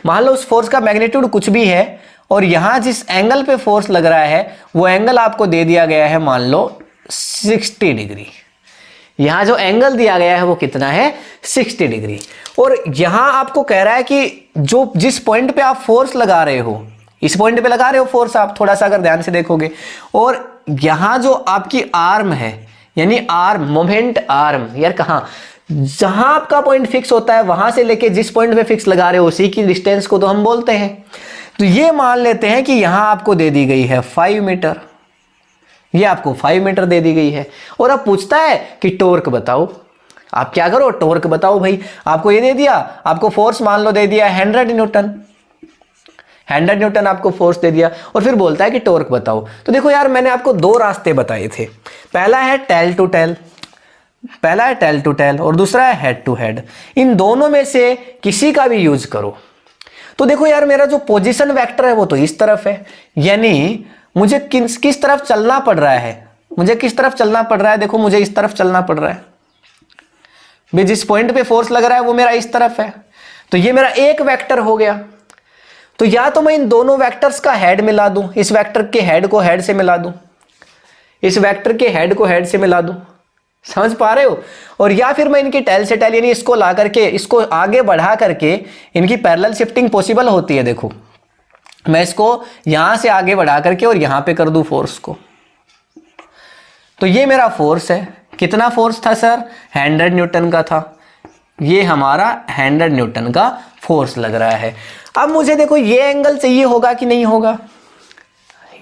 मान लो उस फोर्स का मैग्नीट्यूड कुछ भी है और यहां जिस एंगल पे फोर्स लग रहा है वो एंगल आपको दे दिया गया है मान लो 60 डिग्री। यहां जो एंगल दिया गया है वो कितना है? 60 डिग्री। और यहां आपको कह रहा है कि जो जिस पॉइंट पे आप फोर्स लगा रहे हो, इस पॉइंट पे लगा रहे हो फोर्स आप, थोड़ा सा अगर ध्यान से देखोगे, और यहां जो आपकी आर्म है यानी आर्म, मोमेंट आर्म, यार कहां, जहां आपका पॉइंट फिक्स होता है वहां से लेके जिस पॉइंट पे फिक्स लगा रहे हो उसी की डिस्टेंस को तो हम बोलते हैं। तो ये मान लेते हैं कि यहां आपको दे दी गई है 5 मीटर, ये आपको 5 मीटर दे दी गई है और अब पूछता है कि टॉर्क बताओ। आप क्या करो? टॉर्क बताओ भाई। आपको ये दे दिया, आपको फोर्स मान लो दे दिया 100 न्यूटन, 100 न्यूटन आपको फोर्स दे दिया और फिर बोलता है कि टॉर्क बताओ। तो देखो यार मैंने आपको दो रास्ते बताए थे, पहला है टेल टू टेल, पहला है टेल टू टेल और दूसरा है हेड टू हेड। इन दोनों में से किसी का भी यूज करो। तो देखो यार मेरा जो पोजीशन वेक्टर है वो तो इस तरफ है, यानी मुझे किस तरफ चलना पड़ रहा है, मुझे किस तरफ चलना पड़ रहा है? देखो मुझे इस तरफ चलना पड़ रहा है भाई, जिस पॉइंट पे फोर्स लग रहा है वो मेरा इस तरफ है, तो ये मेरा एक वेक्टर हो गया। तो या तो मैं इन दोनों वेक्टर्स का हेड मिला दूं, इस वेक्टर के हेड को हेड से मिला दूं, इस वेक्टर के हेड को हेड से मिला दूं, समझ पा रहे हो? और या फिर मैं इनकी टेल से टेल यानी इसको ला करके इसको आगे बढ़ा करके इनकी पैरेलल शिफ्टिंग पॉसिबल होती है। देखो मैं इसको यहां से आगे बढ़ा करके और यहां पे कर दूं फोर्स को, तो ये मेरा फोर्स है। कितना फोर्स था सर? 100 न्यूटन का था। ये हमारा 100 न्यूटन का फोर्स लग रहा है। अब मुझे देखो ये एंगल चाहिए होगा कि नहीं होगा?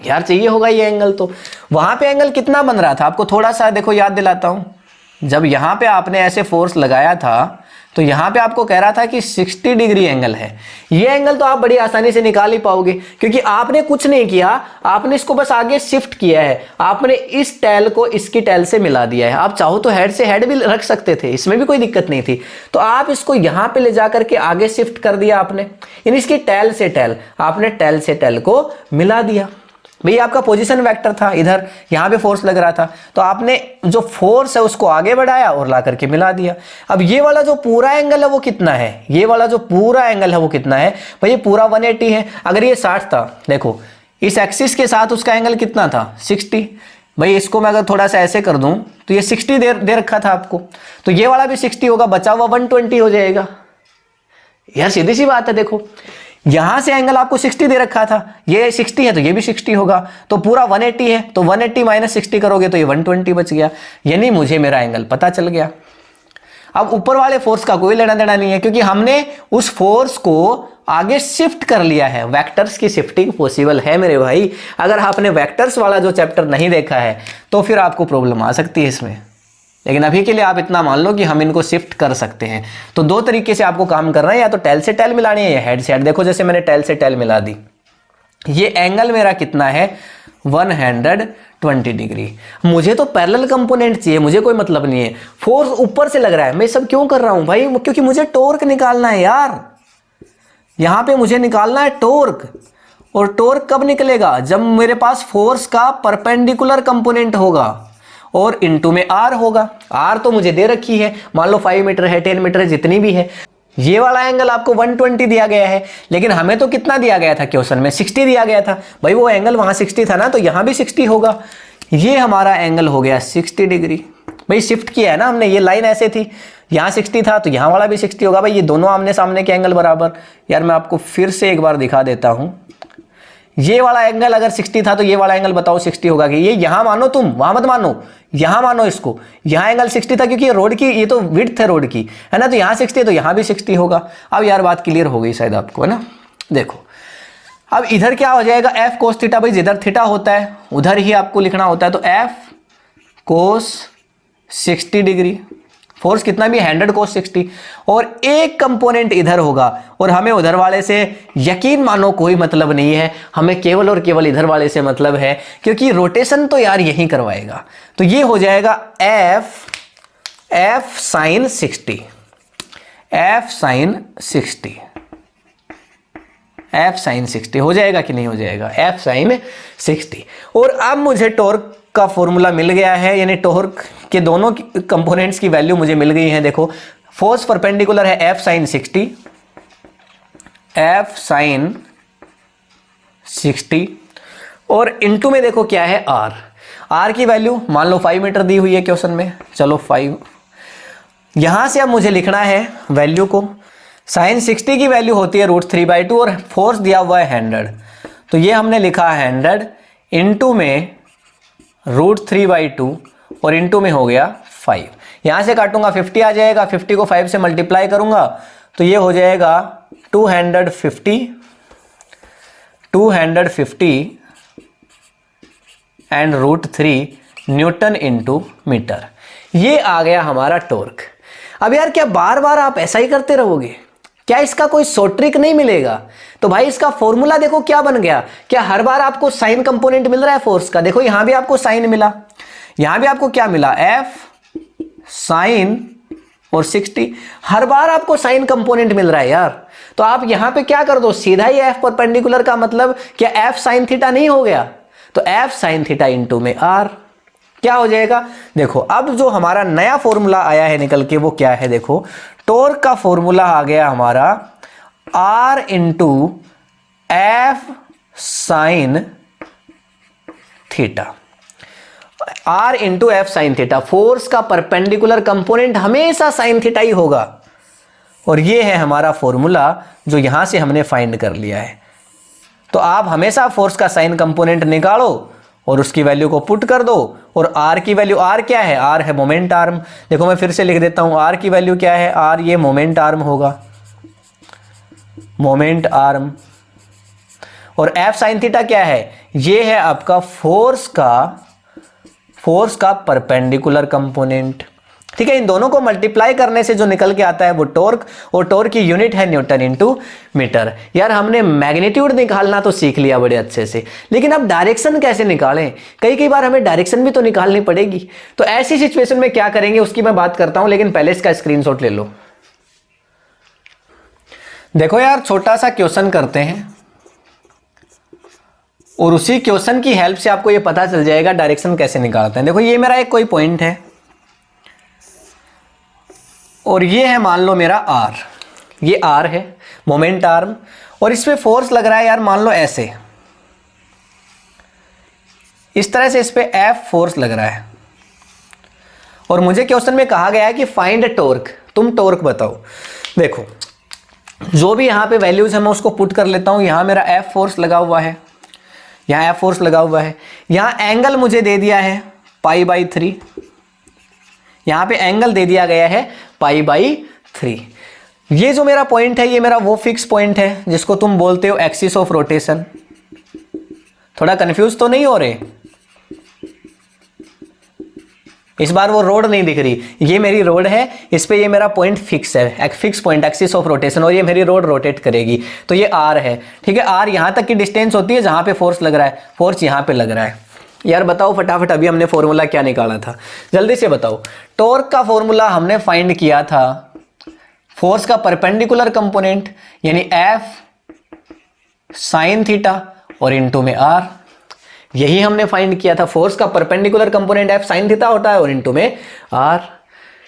यार चाहिए होगा ये एंगल। तो वहां पे एंगल कितना बन रहा था आपको थोड़ा सा देखो याद दिलाता हूं। जब यहां पे आपने ऐसे फोर्स लगाया था तो यहां पे आपको कह रहा था कि 60 डिग्री एंगल है। ये एंगल तो आप बड़ी आसानी से निकाल ही पाओगे क्योंकि आपने कुछ नहीं किया, आपने इसको बस आगे शिफ्ट किया है। आपने इस टेल को इसकी टेल से मिला दिया है। आप चाहो तो हेड से हेड भी रख सकते थे, इसमें भी कोई दिक्कत नहीं थी। तो आप इसको यहां पे ले जाकर के आगे शिफ्ट कर दिया आपने, यानी इसकी टेल से टेल, आपने टेल से टेल को मिला दिया। भैया आपका पोजीशन वेक्टर था, इधर यहां पे फोर्स लग रहा था, तो आपने जो फोर्स है उसको आगे बढ़ाया और ला करके मिला दिया। अब ये वाला जो पूरा एंगल है वो कितना है? ये वाला जो पूरा एंगल है वो कितना है? भाई ये पूरा 180 है। अगर ये 60 था, देखो इस एक्सिस के साथ उसका एंगल कितना था? 60। भाई इसको मैं अगर थोड़ा सा ऐसे कर दूं तो ये 60 दे रखा था आपको, तो ये वाला भी 60 होगा, बचा हुआ 120 हो जाएगा। यार सीधी सी बात है। देखो यहां से एंगल आपको 60 दे रखा था, ये 60 है तो ये भी 60 होगा, तो पूरा 180 है, तो 180 माइनस 60 करोगे तो ये 120 बच गया, यानी मुझे मेरा एंगल पता चल गया। अब ऊपर वाले फोर्स का कोई लेना देना नहीं है क्योंकि हमने उस फोर्स को आगे शिफ्ट कर लिया है। वेक्टर्स की शिफ्टिंग पॉसिबल है मेरे भाई। अगर आपने वेक्टर्स वाला जो चैप्टर नहीं देखा है तो फिर आपको प्रॉब्लम आ सकती है इसमें, लेकिन अभी के लिए आप इतना मान लो कि हम इनको शिफ्ट कर सकते हैं। तो दो तरीके से आपको काम करना है, या तो टेल से टेल मिलानी है या हेड से हेड। देखो जैसे मैंने टेल से टेल मिला दी, ये एंगल मेरा कितना है? 120 डिग्री। मुझे तो पैरेलल कंपोनेंट चाहिए, मुझे कोई मतलब नहीं है। फोर्स ऊपर से लग रहा है, मैं सब क्यों कर रहा हूं भाई? क्योंकि मुझे टॉर्क निकालना है यार। यहां पे मुझे निकालना है टॉर्क, और टॉर्क कब निकलेगा? जब मेरे पास फोर्स का परपेंडिकुलर कंपोनेंट होगा और इनटू में आर होगा। आर तो मुझे दे रखी है, मान लो 5 मीटर है, 10 मीटर है, जितनी भी है। ये वाला एंगल आपको 120 दिया गया है, लेकिन हमें तो कितना दिया गया था क्वेश्चन में? 60 दिया गया था। भाई वो एंगल वहां 60 था ना, तो यहां भी 60 होगा। ये हमारा एंगल हो गया 60 डिग्री। भाई शिफ्ट किया है ना हमने, ये लाइन ऐसे थी, यहां 60 था तो यहां वाला भी 60 होगा। भाई ये दोनों आमने सामने के एंगल बराबर। यार मैं आपको फिर से एक बार दिखा देता हूं, ये वाला एंगल अगर 60 था तो ये वाला एंगल बताओ 60 होगा कि? ये यहां मानो, तुम वहां मत मानो, यहां मानो इसको। यहां एंगल 60 था क्योंकि ये रोड की, ये तो विड्थ है रोड की, है ना, तो यहां 60 है तो यहां भी 60 होगा। अब यार बात क्लियर हो गई शायद आपको, है ना? देखो अब इधर क्या हो जाएगा? F cos theta. भाई जिधर थीटा होता है उधर ही आपको लिखना होता है, तो एफ कोस 60 डिग्री। फोर्स कितना भी 100 कोस 60, और एक कंपोनेंट इधर होगा, और हमें उधर वाले से यकीन मानो कोई मतलब नहीं है, हमें केवल और केवल इधर वाले से मतलब है, क्योंकि रोटेशन तो यार यही करवाएगा। तो ये हो जाएगा F sine 60, F sine 60, F sine 60 हो जाएगा कि नहीं हो जाएगा? F sine 60। और अब मुझे टॉर्क का फॉर्मूला मिल गया है, यानी टॉर्क के दोनों कंपोनेंट्स की वैल्यू मुझे मिल गई है। देखो फोर्स परपेंडिकुलर है एफ साइन 60, एफ साइन 60, और इनटू में देखो क्या है? आर। आर की वैल्यू मान लो 5 मीटर दी हुई है क्वेश्चन में, चलो 5। यहां से अब मुझे लिखना है वैल्यू को। साइन 60 की वैल्यू होती है √3/2, और फोर्स दिया हुआ है 100, तो ये हमने लिखा 100 इनटू में √3/2, और इनटू में हो गया 5। यहां से काटूंगा 50 आ जाएगा, 50 को 5 से मल्टीप्लाई करूंगा तो ये हो जाएगा 250 एंड √3 न्यूटन इंटू मीटर। ये आ गया हमारा टॉर्क। अब यार क्या बार बार आप ऐसा ही करते रहोगे? क्या इसका कोई शॉर्ट ट्रिक नहीं मिलेगा? तो भाई इसका फॉर्मूला देखो क्या बन गया। क्या हर बार आपको साइन कंपोनेंट मिल रहा है फोर्स का? देखो यहां भी आपको साइन मिला, यहां भी आपको क्या मिला? एफ साइन और 60। हर बार आपको साइन कंपोनेंट मिल रहा है यार। तो आप यहां पे क्या कर दो, सीधा ही एफ परपेंडिकुलर का मतलब क्या एफ साइन थीटा नहीं हो गया? तो एफ साइन थीटा इंटू में आर क्या हो जाएगा? देखो अब जो हमारा नया फॉर्मूला आया है निकल के वो क्या है? देखो टॉर्क का फॉर्मूला आ गया हमारा R into F sine theta. R into F sine theta. Force का परपेंडिकुलर कंपोनेंट हमेशा साइन थीटा ही होगा, और ये है हमारा फॉर्मूला जो यहां से हमने फाइंड कर लिया है। तो आप हमेशा फोर्स का साइन कंपोनेंट निकालो और उसकी वैल्यू को पुट कर दो, और आर की वैल्यू, आर क्या है, आर है मोमेंट आर्म। देखो मैं फिर से लिख देता हूं, आर की वैल्यू क्या है, आर ये मोमेंट आर्म होगा, मोमेंट आर्म। और एफ साइन थीटा क्या है, ये है आपका फोर्स का परपेंडिकुलर कंपोनेंट। ठीक है, इन दोनों को मल्टीप्लाई करने से जो निकल के आता है वो टॉर्क, और टॉर्क की यूनिट है न्यूटन इनटू मीटर। यार हमने मैग्नीट्यूड निकालना तो सीख लिया बड़े अच्छे से, लेकिन अब डायरेक्शन कैसे निकालें, कई बार हमें डायरेक्शन भी तो निकालनी पड़ेगी। तो ऐसी सिचुएशन में क्या करेंगे उसकी मैं बात करता हूं, लेकिन पहले इसका स्क्रीनशॉट ले लो। देखो यार, छोटा सा क्वेश्चन करते हैं और उसी क्वेश्चन की हेल्प से आपको ये पता चल जाएगा डायरेक्शन कैसे निकालते हैं। देखो ये मेरा एक कोई पॉइंट है और ये है मान लो मेरा आर, ये आर है मोमेंट आर्म, और इस पे फोर्स लग रहा है यार मान लो ऐसे, इस तरह से इस पे एफ फोर्स लग रहा है, और मुझे क्वेश्चन में कहा गया है कि फाइंड टॉर्क, तुम टॉर्क बताओ। देखो जो भी यहां पे वैल्यूज है मैं उसको पुट कर लेता हूं। यहां मेरा एफ फोर्स लगा हुआ है, यहां एफ फोर्स लगा हुआ है, यहां एंगल मुझे दे दिया है π/3, यहां पे एंगल दे दिया गया है π/3। ये जो मेरा पॉइंट है ये मेरा वो फिक्स पॉइंट है जिसको तुम बोलते हो एक्सिस ऑफ रोटेशन। थोड़ा कंफ्यूज तो नहीं हो रहे? इस बार वो रोड नहीं दिख रही, ये मेरी रोड है, इस पे ये मेरा पॉइंट फिक्स है, एक fix point axis of rotation, और ये मेरी रोड रोटेट करेगी। तो ये आर है, ठीक है। आर यहां तक की डिस्टेंस होती है जहां पे फोर्स लग रहा है, फोर्स यहां पे लग रहा है। यार बताओ फटाफट, अभी हमने फॉर्मूला क्या निकाला था, जल्दी से बताओ। टॉर्क का फॉर्मूला हमने फाइंड किया था फोर्स का परपेंडिकुलर कंपोनेंट यानी एफ साइन थीटा और इनटू में आर, यही हमने फाइंड किया था। फोर्स का perpendicular component F sine theta होता है और इनटू में आर,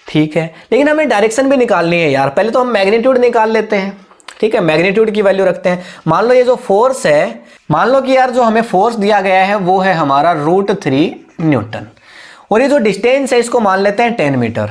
ठीक है। लेकिन हमें डायरेक्शन भी निकालनी है यार, पहले तो हम मैग्नीट्यूड निकाल लेते हैं, ठीक है। मैग्नीट्यूड की वैल्यू रखते हैं। मान लो ये जो फोर्स है, मान लो कि यार जो हमें फोर्स दिया गया है वो है हमारा √3 न्यूटन, और ये जो डिस्टेंस है इसको मान लेते हैं 10 मीटर।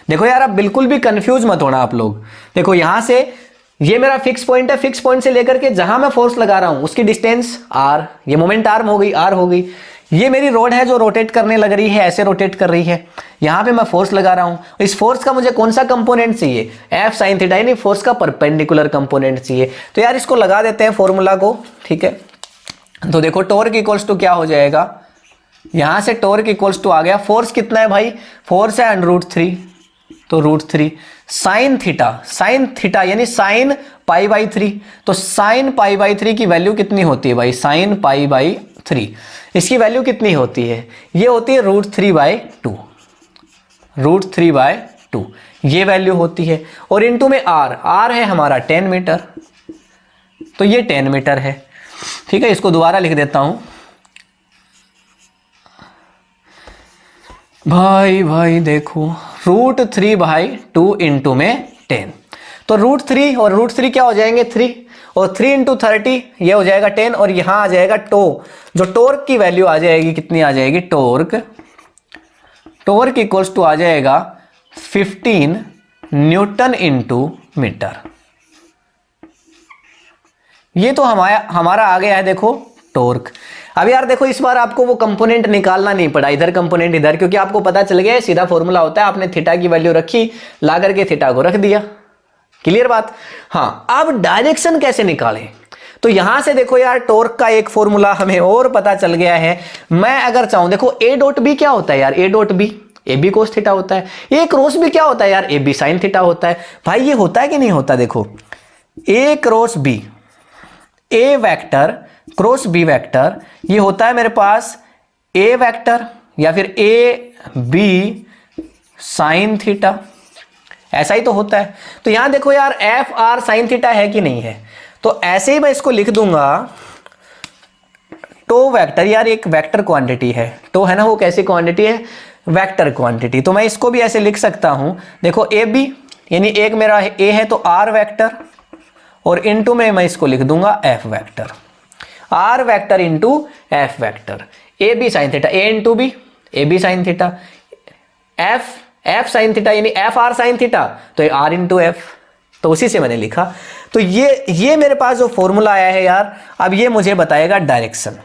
देखो यार अब बिल्कुल भी कंफ्यूज मत होना आप लोग। देखो यहां से ये मेरा फिक्स पॉइंट है, फिक्स पॉइंट से लेकर के जहां मैं फोर्स लगा रहा हूं उसकी डिस्टेंस आर, ये मोमेंट आर्म हो गई, आर हो गई। ये मेरी रोड है जो रोटेट करने लग रही है, ऐसे रोटेट कर रही है, यहां पे मैं फोर्स लगा रहा हूं। इस फोर्स का मुझे कौन सा कंपोनेंट चाहिए, एफ साइन थीटा, यानी फोर्स का परपेंडिकुलर कंपोनेंट चाहिए। तो यार इसको लगा देते हैं फॉर्मूला को, ठीक है। तो देखो टॉर्क इक्वल्स टू क्या हो जाएगा, यहां से टॉर्क इक्वल्स टू आ गया, फोर्स कितना है भाई, फोर्स है √3, तो √3 साइन थीटा यानी साइन π/3, तो साइन π/3 की वैल्यू कितनी होती है भाई, साइन π/3 इसकी वैल्यू कितनी होती है, ये होती है √3/2, √3/2 ये वैल्यू होती है। और इनटू में आर है हमारा 10 मीटर, तो ये 10 मीटर है, ठीक है। इसको दोबारा लिख देता हूं भाई देखो √3/2 इंटू में 10, तो √3 और √3 क्या हो जाएंगे 3, और 3 इंटू 30 ये हो जाएगा 10, और यहां आ जाएगा जो टॉर्क की वैल्यू आ जाएगी, कितनी आ जाएगी, टॉर्क इक्वल्स टू आ जाएगा 15 न्यूटन इंटू मीटर। ये तो हमारा आ गया है देखो टॉर्क। अब यार देखो इस बार आपको वो कंपोनेंट निकालना नहीं पड़ा, इधर कंपोनेंट इधर, क्योंकि आपको पता चल गया सीधा फॉर्मूला होता है, आपने थीटा की वैल्यू रखी, ला करके थीटा को रख दिया, क्लियर बात। हाँ अब डायरेक्शन कैसे निकालें, तो यहां से देखो यार टॉर्क का एक फॉर्मूला हमें और पता चल गया है। मैं अगर चाहूं, देखो A.B क्या होता है यार, A.B AB कोस थीटा होता है, A क्रॉस B क्या होता है यार, AB साइन थीटा होता है। भाई ये होता है कि नहीं होता, देखो A cross B, A vector cross B vector, ये होता है मेरे पास A वेक्टर या फिर AB साइन थीटा, ऐसा ही तो होता है। तो यहां देखो यार FR साइन थीटा है कि नहीं है, तो ऐसे ही मैं इसको लिख दूंगा टो वेक्टर, यार एक वेक्टर क्वांटिटी है, टो है ना, वो कैसी क्वांटिटी है, वेक्टर क्वांटिटी। तो मैं इसको भी ऐसे लिख सकता हूं, देखो AB यानी एक मेरा A है तो R वेक्टर, और इनटू में मैं इसको लिख दूंगा F vector. R vector into F vector, A B sine theta, A into B, A B sine theta, F sine theta यानी एफ आर साइन थीटा, तो ये आर इंटू एफ, तो उसी से मैंने लिखा। तो ये मेरे पास जो फॉर्मूला आया है यार, अब ये मुझे बताएगा डायरेक्शन।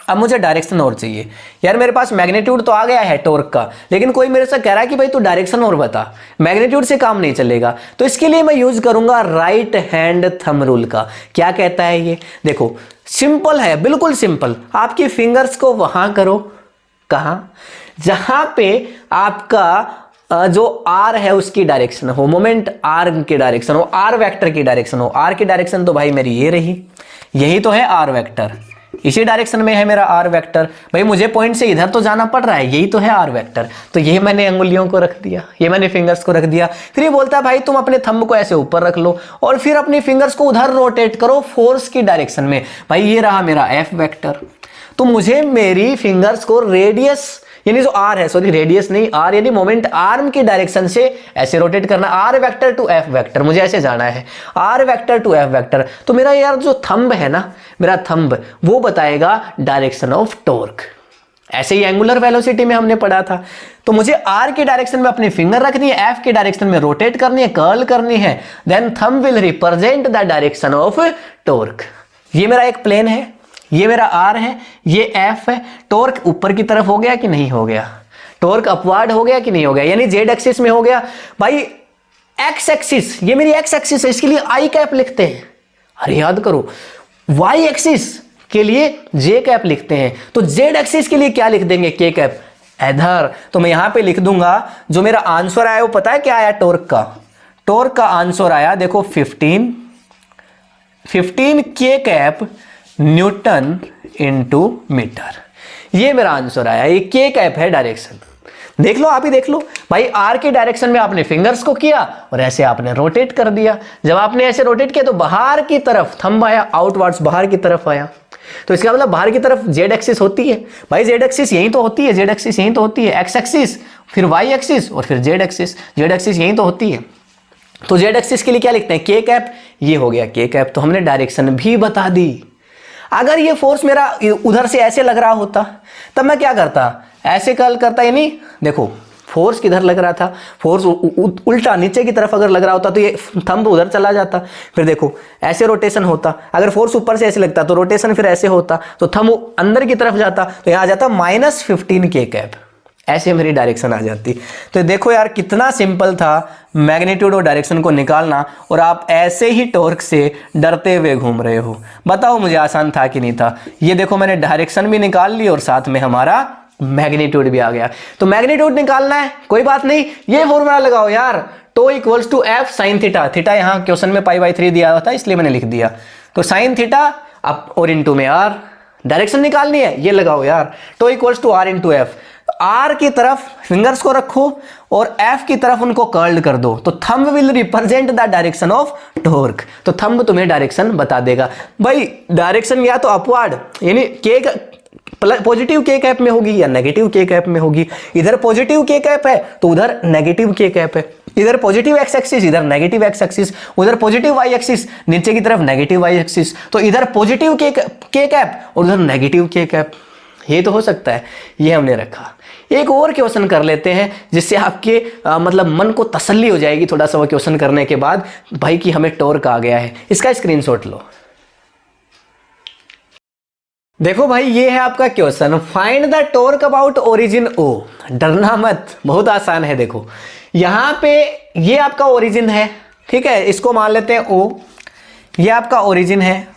अब मुझे डायरेक्शन और चाहिए यार, मेरे पास मैग्नीट्यूड तो आ गया है टॉर्क का, लेकिन कोई मेरे से कह रहा है कि भाई तू डायरेक्शन और बता, मैग्नीट्यूड से काम नहीं चलेगा। तो इसके लिए मैं यूज करूंगा राइट हैंड थंब रूल का। क्या कहता है ये, देखो सिंपल है, बिल्कुल सिंपल। आपकी फिंगर्स को वहां करो, कहां, जहां पे आपका जो आर है उसकी डायरेक्शन हो, मोमेंट आर की डायरेक्शन हो, आर वेक्टर की डायरेक्शन हो। आर की डायरेक्शन तो भाई मेरी ये रही, यही तो है आर वेक्टर, इसी डायरेक्शन में है मेरा आर वेक्टर। भाई मुझे पॉइंट से इधर तो जाना पड़ रहा है, यही तो है आर वेक्टर। तो ये मैंने अंगुलियों को रख दिया, ये मैंने फिंगर्स को रख दिया। फिर ये बोलता है भाई तुम अपने थंब को ऐसे ऊपर रख लो और फिर अपनी फिंगर्स को उधर रोटेट करो फोर्स की डायरेक्शन में। भाई ये रहा मेरा एफ वेक्टर। तो मुझे मेरी फिंगर्स को रेडियस यानी जो आर है, सॉरी रेडियस नहीं, आर यानी मोमेंट आर्म की डायरेक्शन से ऐसे रोटेट करना, R vector to F vector, मुझे ऐसे जाना है, R vector to F vector. तो मेरा यार जो थंब है ना, मेरा थंब वो बताएगा डायरेक्शन ऑफ टॉर्क। ऐसे ही एंगुलर वेलोसिटी में हमने पढ़ा था। तो मुझे आर की डायरेक्शन में अपनी फिंगर रखनी है, एफ की डायरेक्शन में रोटेट करनी है, कर्ल करनी है, then thumb will represent the direction of torque. ये मेरा एक प्लेन है, ये मेरा आर है, ये एफ है। टॉर्क ऊपर की तरफ हो गया कि नहीं हो गया, टॉर्क अपवार्ड हो गया कि नहीं हो गया, यानी जेड एक्सिस में हो गया। भाई एक्स एक्सिस, ये मेरी एक्स एक्सिस है, इसके लिए आई कैप लिखते हैं, अरे याद करो। वाई एक्सिस के लिए जे कैप लिखते हैं, तो जेड एक्सिस के लिए क्या लिख देंगे, के कैप इधर। तो मैं यहां पे लिख दूंगा, जो मेरा आंसर आया वो पता है क्या आया, टॉर्क का आंसर आया देखो 15 के कैप न्यूटन इंटू मीटर। ये मेरा आंसर आया, ये के कैप है डायरेक्शन। देख लो, आप ही देख लो भाई, आर के डायरेक्शन में आपने फिंगर्स को किया और ऐसे आपने रोटेट कर दिया। जब आपने ऐसे रोटेट किया तो बाहर की तरफ थंब आया, आउटवर्ड्स बाहर की तरफ आया। तो इसका मतलब बाहर की तरफ जेड एक्सिस होती है। भाई जेड एक्सिस यही तो होती है, जेड एक्सिस यही तो होती है, एक्स एक्सिस फिर वाई एक्सिस और फिर जेड एक्सिस, जेड एक्सिस यही तो होती है। तो जेड एक्सिस के लिए क्या लिखते हैं, के कैप। ये हो गया के कैप, तो हमने डायरेक्शन भी बता दी। अगर ये फोर्स मेरा उधर से ऐसे लग रहा होता तब मैं क्या करता, ऐसे कर्ल करता, यानी देखो फोर्स किधर लग रहा था, फोर्स उल्टा नीचे की तरफ अगर लग रहा होता तो ये थंब उधर चला जाता। फिर देखो ऐसे रोटेशन होता, अगर फोर्स ऊपर से ऐसे लगता तो रोटेशन फिर ऐसे होता, तो थंब अंदर की तरफ जाता, तो यहाँ आ जाता -15 के कैप, ऐसे मेरी डायरेक्शन आ जाती। तो देखो यार कितना सिंपल था मैग्नीट्यूड और डायरेक्शन को निकालना, और आप ऐसे ही टॉर्क से डरते हुए घूम रहे हो। बताओ मुझे आसान था कि नहीं था। ये देखो मैंने डायरेक्शन भी निकाल ली और साथ में हमारा मैग्नीट्यूड भी आ गया। तो मैग्नीट्यूड निकालना है, कोई बात नहीं, ये फॉर्मूला लगाओ यार, tau equals to F sine theta. Theta यहाँ क्वेश्चन में π/3 दिया हुआ था इसलिए मैंने लिख दिया। तो साइन थीटा अब और इंटू में आर, डायरेक्शन निकालनी है, ये लगाओ यार, tau equals to R into F. R की तरफ फिंगर्स को रखो और एफ की तरफ उनको कर्ल्ड कर दो, तो thumb will represent the direction of torque. तो थंब तुम्हें डायरेक्शन बता देगा। भाई डायरेक्शन या तो अपवर्ड यानी के पॉजिटिव के कैप में होगी या नेगेटिव के कैप में होगी। इधर पॉजिटिव के कैप है तो उधर नेगेटिव के कैप है, इधर पॉजिटिव एक्स एक्सिस इधर नेगेटिव एक्स एक्सिस, उधर पॉजिटिव वाई एक्सिस नीचे की तरफ नेगेटिव वाई एक्सिस, तो इधर पॉजिटिव के कैप और उधर नेगेटिव के कैप। ये तो हो सकता है, ये हमने रखा। एक और क्वेश्चन कर लेते हैं जिससे आपके मतलब मन को तसल्ली हो जाएगी थोड़ा सा वो क्वेश्चन करने के बाद, भाई कि हमें टॉर्क आ गया है। इसका स्क्रीनशॉट लो। देखो भाई ये है आपका question, find the torque about origin O. डरना मत, बहुत आसान है। देखो यहां पे ये आपका ओरिजिन है, ठीक है, इसको मान लेते हैं ओ, ये आपका ओरिजिन है।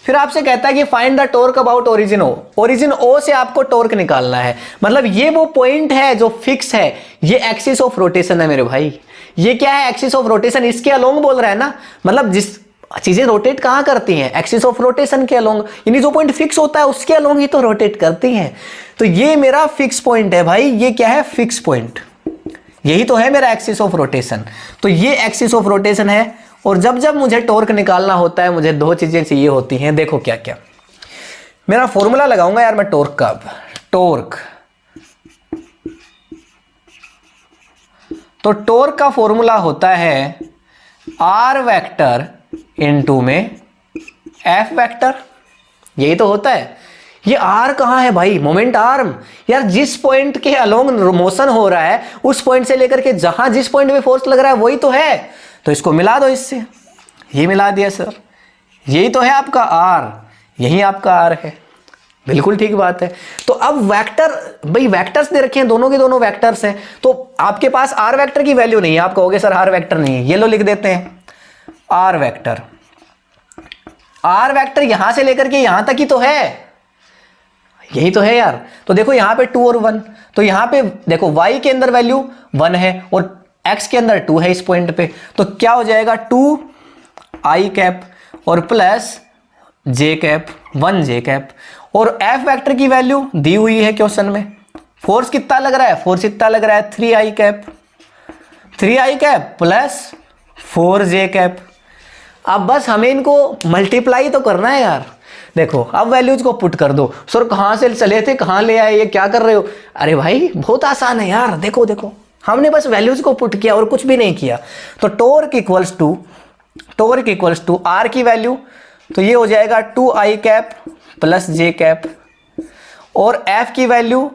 फिर आपसे कहता है कि find the torque about origin O. Origin O से आपको टॉर्क निकालना है, मतलब ये वो पॉइंट है जो फिक्स है, ये एक्सिस ऑफ रोटेशन है मेरे भाई। ये क्या है, एक्सिस ऑफ रोटेशन, इसके अलोंग बोल रहा है ना, मतलब जिस चीजें रोटेट कहां करती हैं, एक्सिस ऑफ रोटेशन के अलोंग, यानी जो पॉइंट फिक्स होता है उसके अलोंग ही तो रोटेट करती हैं। तो ये मेरा फिक्स पॉइंट है भाई, ये क्या है, फिक्स पॉइंट, यही तो है मेरा एक्सिस ऑफ रोटेशन। तो ये एक्सिस ऑफ रोटेशन है, और जब जब मुझे टॉर्क निकालना होता है मुझे दो चीजें चाहिए होती हैं। देखो क्या क्या, मेरा फॉर्मूला लगाऊंगा यार मैं टॉर्क का। टॉर्क, तो टॉर्क का फॉर्मूला होता है आर वेक्टर इनटू में एफ वेक्टर, यही तो होता है। ये आर कहाँ है भाई, मोमेंट आर्म। यार जिस पॉइंट के अलोंग मोशन हो रहा है उस पॉइंट से लेकर के जहां जिस पॉइंट पे फोर्स लग रहा है वही तो है, तो इसको मिला दो इससे। ये मिला दिया सर, यही तो है आपका आर, यही आपका आर है। बिल्कुल ठीक बात है। तो अब वेक्टर, भाई वेक्टर्स दे रखे हैं, दोनों के दोनों वेक्टर्स हैं, तो आपके पास आर वेक्टर की वैल्यू नहीं है। आप कहोगे सर आर वेक्टर नहीं है, ये लो लिख देते हैं आर वेक्टर। आर वेक्टर यहां से लेकर के यहां तक ही तो है, यही तो है यार। तो देखो यहां पे 2 और 1, तो यहां पे देखो y के अंदर वैल्यू 1 है और x के अंदर 2 है इस पॉइंट पे, तो क्या हो जाएगा 2i कैप और plus j cap 1j cap. और f वेक्टर की वैल्यू दी हुई है क्वेश्चन में। फोर्स कितना लग रहा है, फोर्स इतना लग रहा है 3i cap, 3i cap plus 4j cap. अब बस हमें इनको मल्टीप्लाई तो करना है यार। देखो अब वैल्यूज को पुट कर दो। सर कहां से चले थे कहां ले आए, ये क्या कर रहे हो? अरे भाई बहुत आसान है यार, देखो देखो हमने बस वैल्यूज को पुट किया और कुछ भी नहीं किया। तो टॉर्क इक्वल्स टू आर की वैल्यू, तो ये हो जाएगा 2i cap plus j cap, और f की value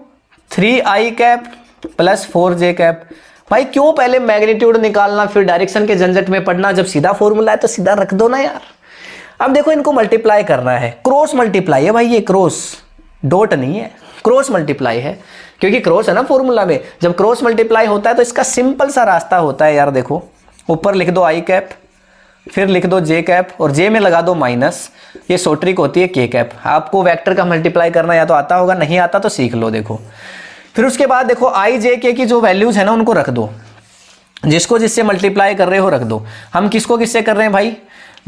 3i cap plus 4j cap. भाई क्यों पहले मैग्नीट्यूड निकालना फिर डायरेक्शन के झंझट में पड़ना, जब सीधा फॉर्मूला है तो सीधा रख दो ना यार। अब देखो इनको मल्टीप्लाई करना है, क्रॉस मल्टीप्लाई है भाई, ये क्रॉस डॉट नहीं है, क्रॉस मल्टीप्लाई है, क्योंकि क्रॉस है ना फॉर्मूला में। जब क्रॉस मल्टीप्लाई होता है तो इसका सिंपल सा रास्ता होता है यार। देखो ऊपर लिख दो i कैप, फिर लिख दो j कैप और j में लगा दो माइनस, ये शॉर्ट ट्रिक होती है k कैप। आपको वेक्टर का मल्टीप्लाई करना या तो आता होगा, नहीं आता तो सीख लो। देखो फिर उसके बाद देखो i j k की जो वैल्यूज है ना उनको रख दो, जिसको जिससे मल्टीप्लाई कर रहे हो रख दो। हम किसको किससे कर रहे हैं भाई,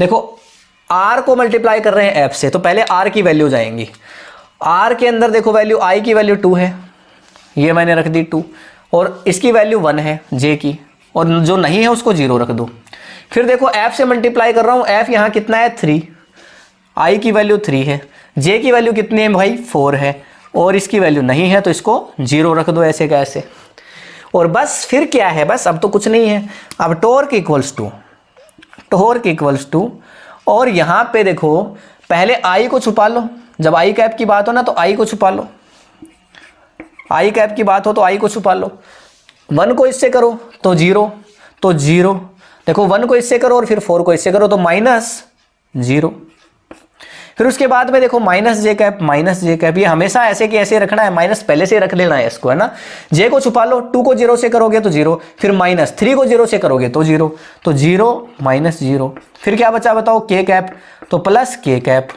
देखो r को मल्टीप्लाई कर रहे हैं f से, तो पहले r की वैल्यू जाएंगी। r के अंदर देखो वैल्यू i की वैल्यू 2 है, ये मैंने रख दी 2, और इसकी वैल्यू 1 है j की, और जो नहीं है उसको 0 रख दो। फिर देखो f से मल्टीप्लाई कर रहा हूँ, f यहाँ कितना है 3, i की वैल्यू 3 है, j की वैल्यू कितनी है भाई 4 है, और इसकी वैल्यू नहीं है तो इसको 0 रख दो ऐसे का ऐसे। और बस फिर क्या है, बस अब तो कुछ नहीं है। अब टॉर्क इक्वल्स टू और यहाँ पे देखो पहले i को छुपा लो, जब i कैप की बात हो ना तो i को छुपा लो, i कैप की बात हो तो i को छुपा लो। 1 को इससे करो तो 0, तो 0, देखो 1 को इससे करो और फिर 4 को इससे करो तो -0। फिर उसके बाद में देखो माइनस जे कैप, ये हमेशा ऐसे कि ऐसे रखना है, माइनस पहले से रख लेना है इसको, है ना। जे को छुपा लो, 2 को 0 से करोगे तो 0, फिर -3 को 0 से करोगे तो 0, तो 0 -0। फिर क्या बचा बताओ, के कैप, तो प्लस के कैप।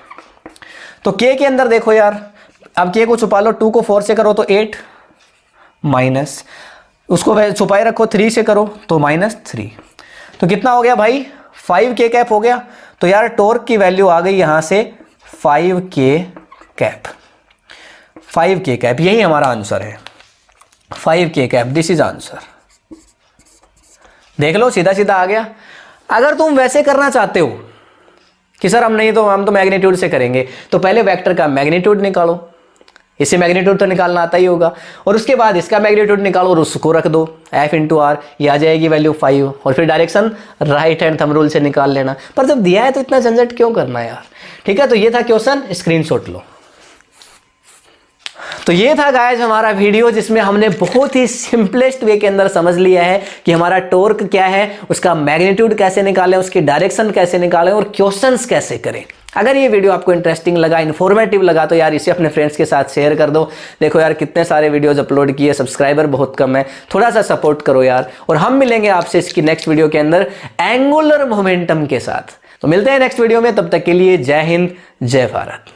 तो के के अंदर देखो यार, अब के को छुपा लो, 2 को 4 से करो तो 8, माइनस उसको छुपाए रखो 3 से करो तो -3, तो कितना हो गया भाई 5 के कैप हो गया। तो यार टॉर्क की वैल्यू आ गई यहां से 5 के कैप, यही हमारा आंसर है 5 के कैप, दिस इज आंसर। देख लो सीधा सीधा आ गया। अगर तुम वैसे करना चाहते हो कि सर हम तो मैग्नीट्यूड से करेंगे, तो पहले वेक्टर का मैग्नीट्यूड निकालो, इससे मैग्नीट्यूड तो निकालना आता ही होगा, और उसके बाद इसका मैग्नीट्यूड निकालो और उसको रख दो f इंटू आर, ये आ जाएगी वैल्यू 5, और फिर direction right hand thumb rule से निकाल लेना। पर जब दिया है तो इतना झंझट क्यों करना यार। ठीक है, तो ये था क्वेश्चन, स्क्रीनशॉट लो। तो ये था गाइस हमारा वीडियो, जिसमें हमने बहुत ही सिंपलेस्ट वे के अंदर समझ लिया है कि हमारा टॉर्क क्या है, उसका मैग्नीट्यूड कैसे निकालें, उसकी डायरेक्शन कैसे निकालें और क्वेश्चंस कैसे करें। अगर ये वीडियो आपको इंटरेस्टिंग लगा, इन्फॉर्मेटिव लगा, तो यार इसे अपने फ्रेंड्स के साथ शेयर कर दो। देखो यार कितने सारे वीडियोस अपलोड किए, सब्सक्राइबर बहुत कम है, थोड़ा सा सपोर्ट करो यार। और हम मिलेंगे आपसे इसकी नेक्स्ट वीडियो के अंदर एंगुलर मोमेंटम के साथ। तो मिलते हैं नेक्स्ट वीडियो में, तब तक के लिए जय हिंद, जय भारत।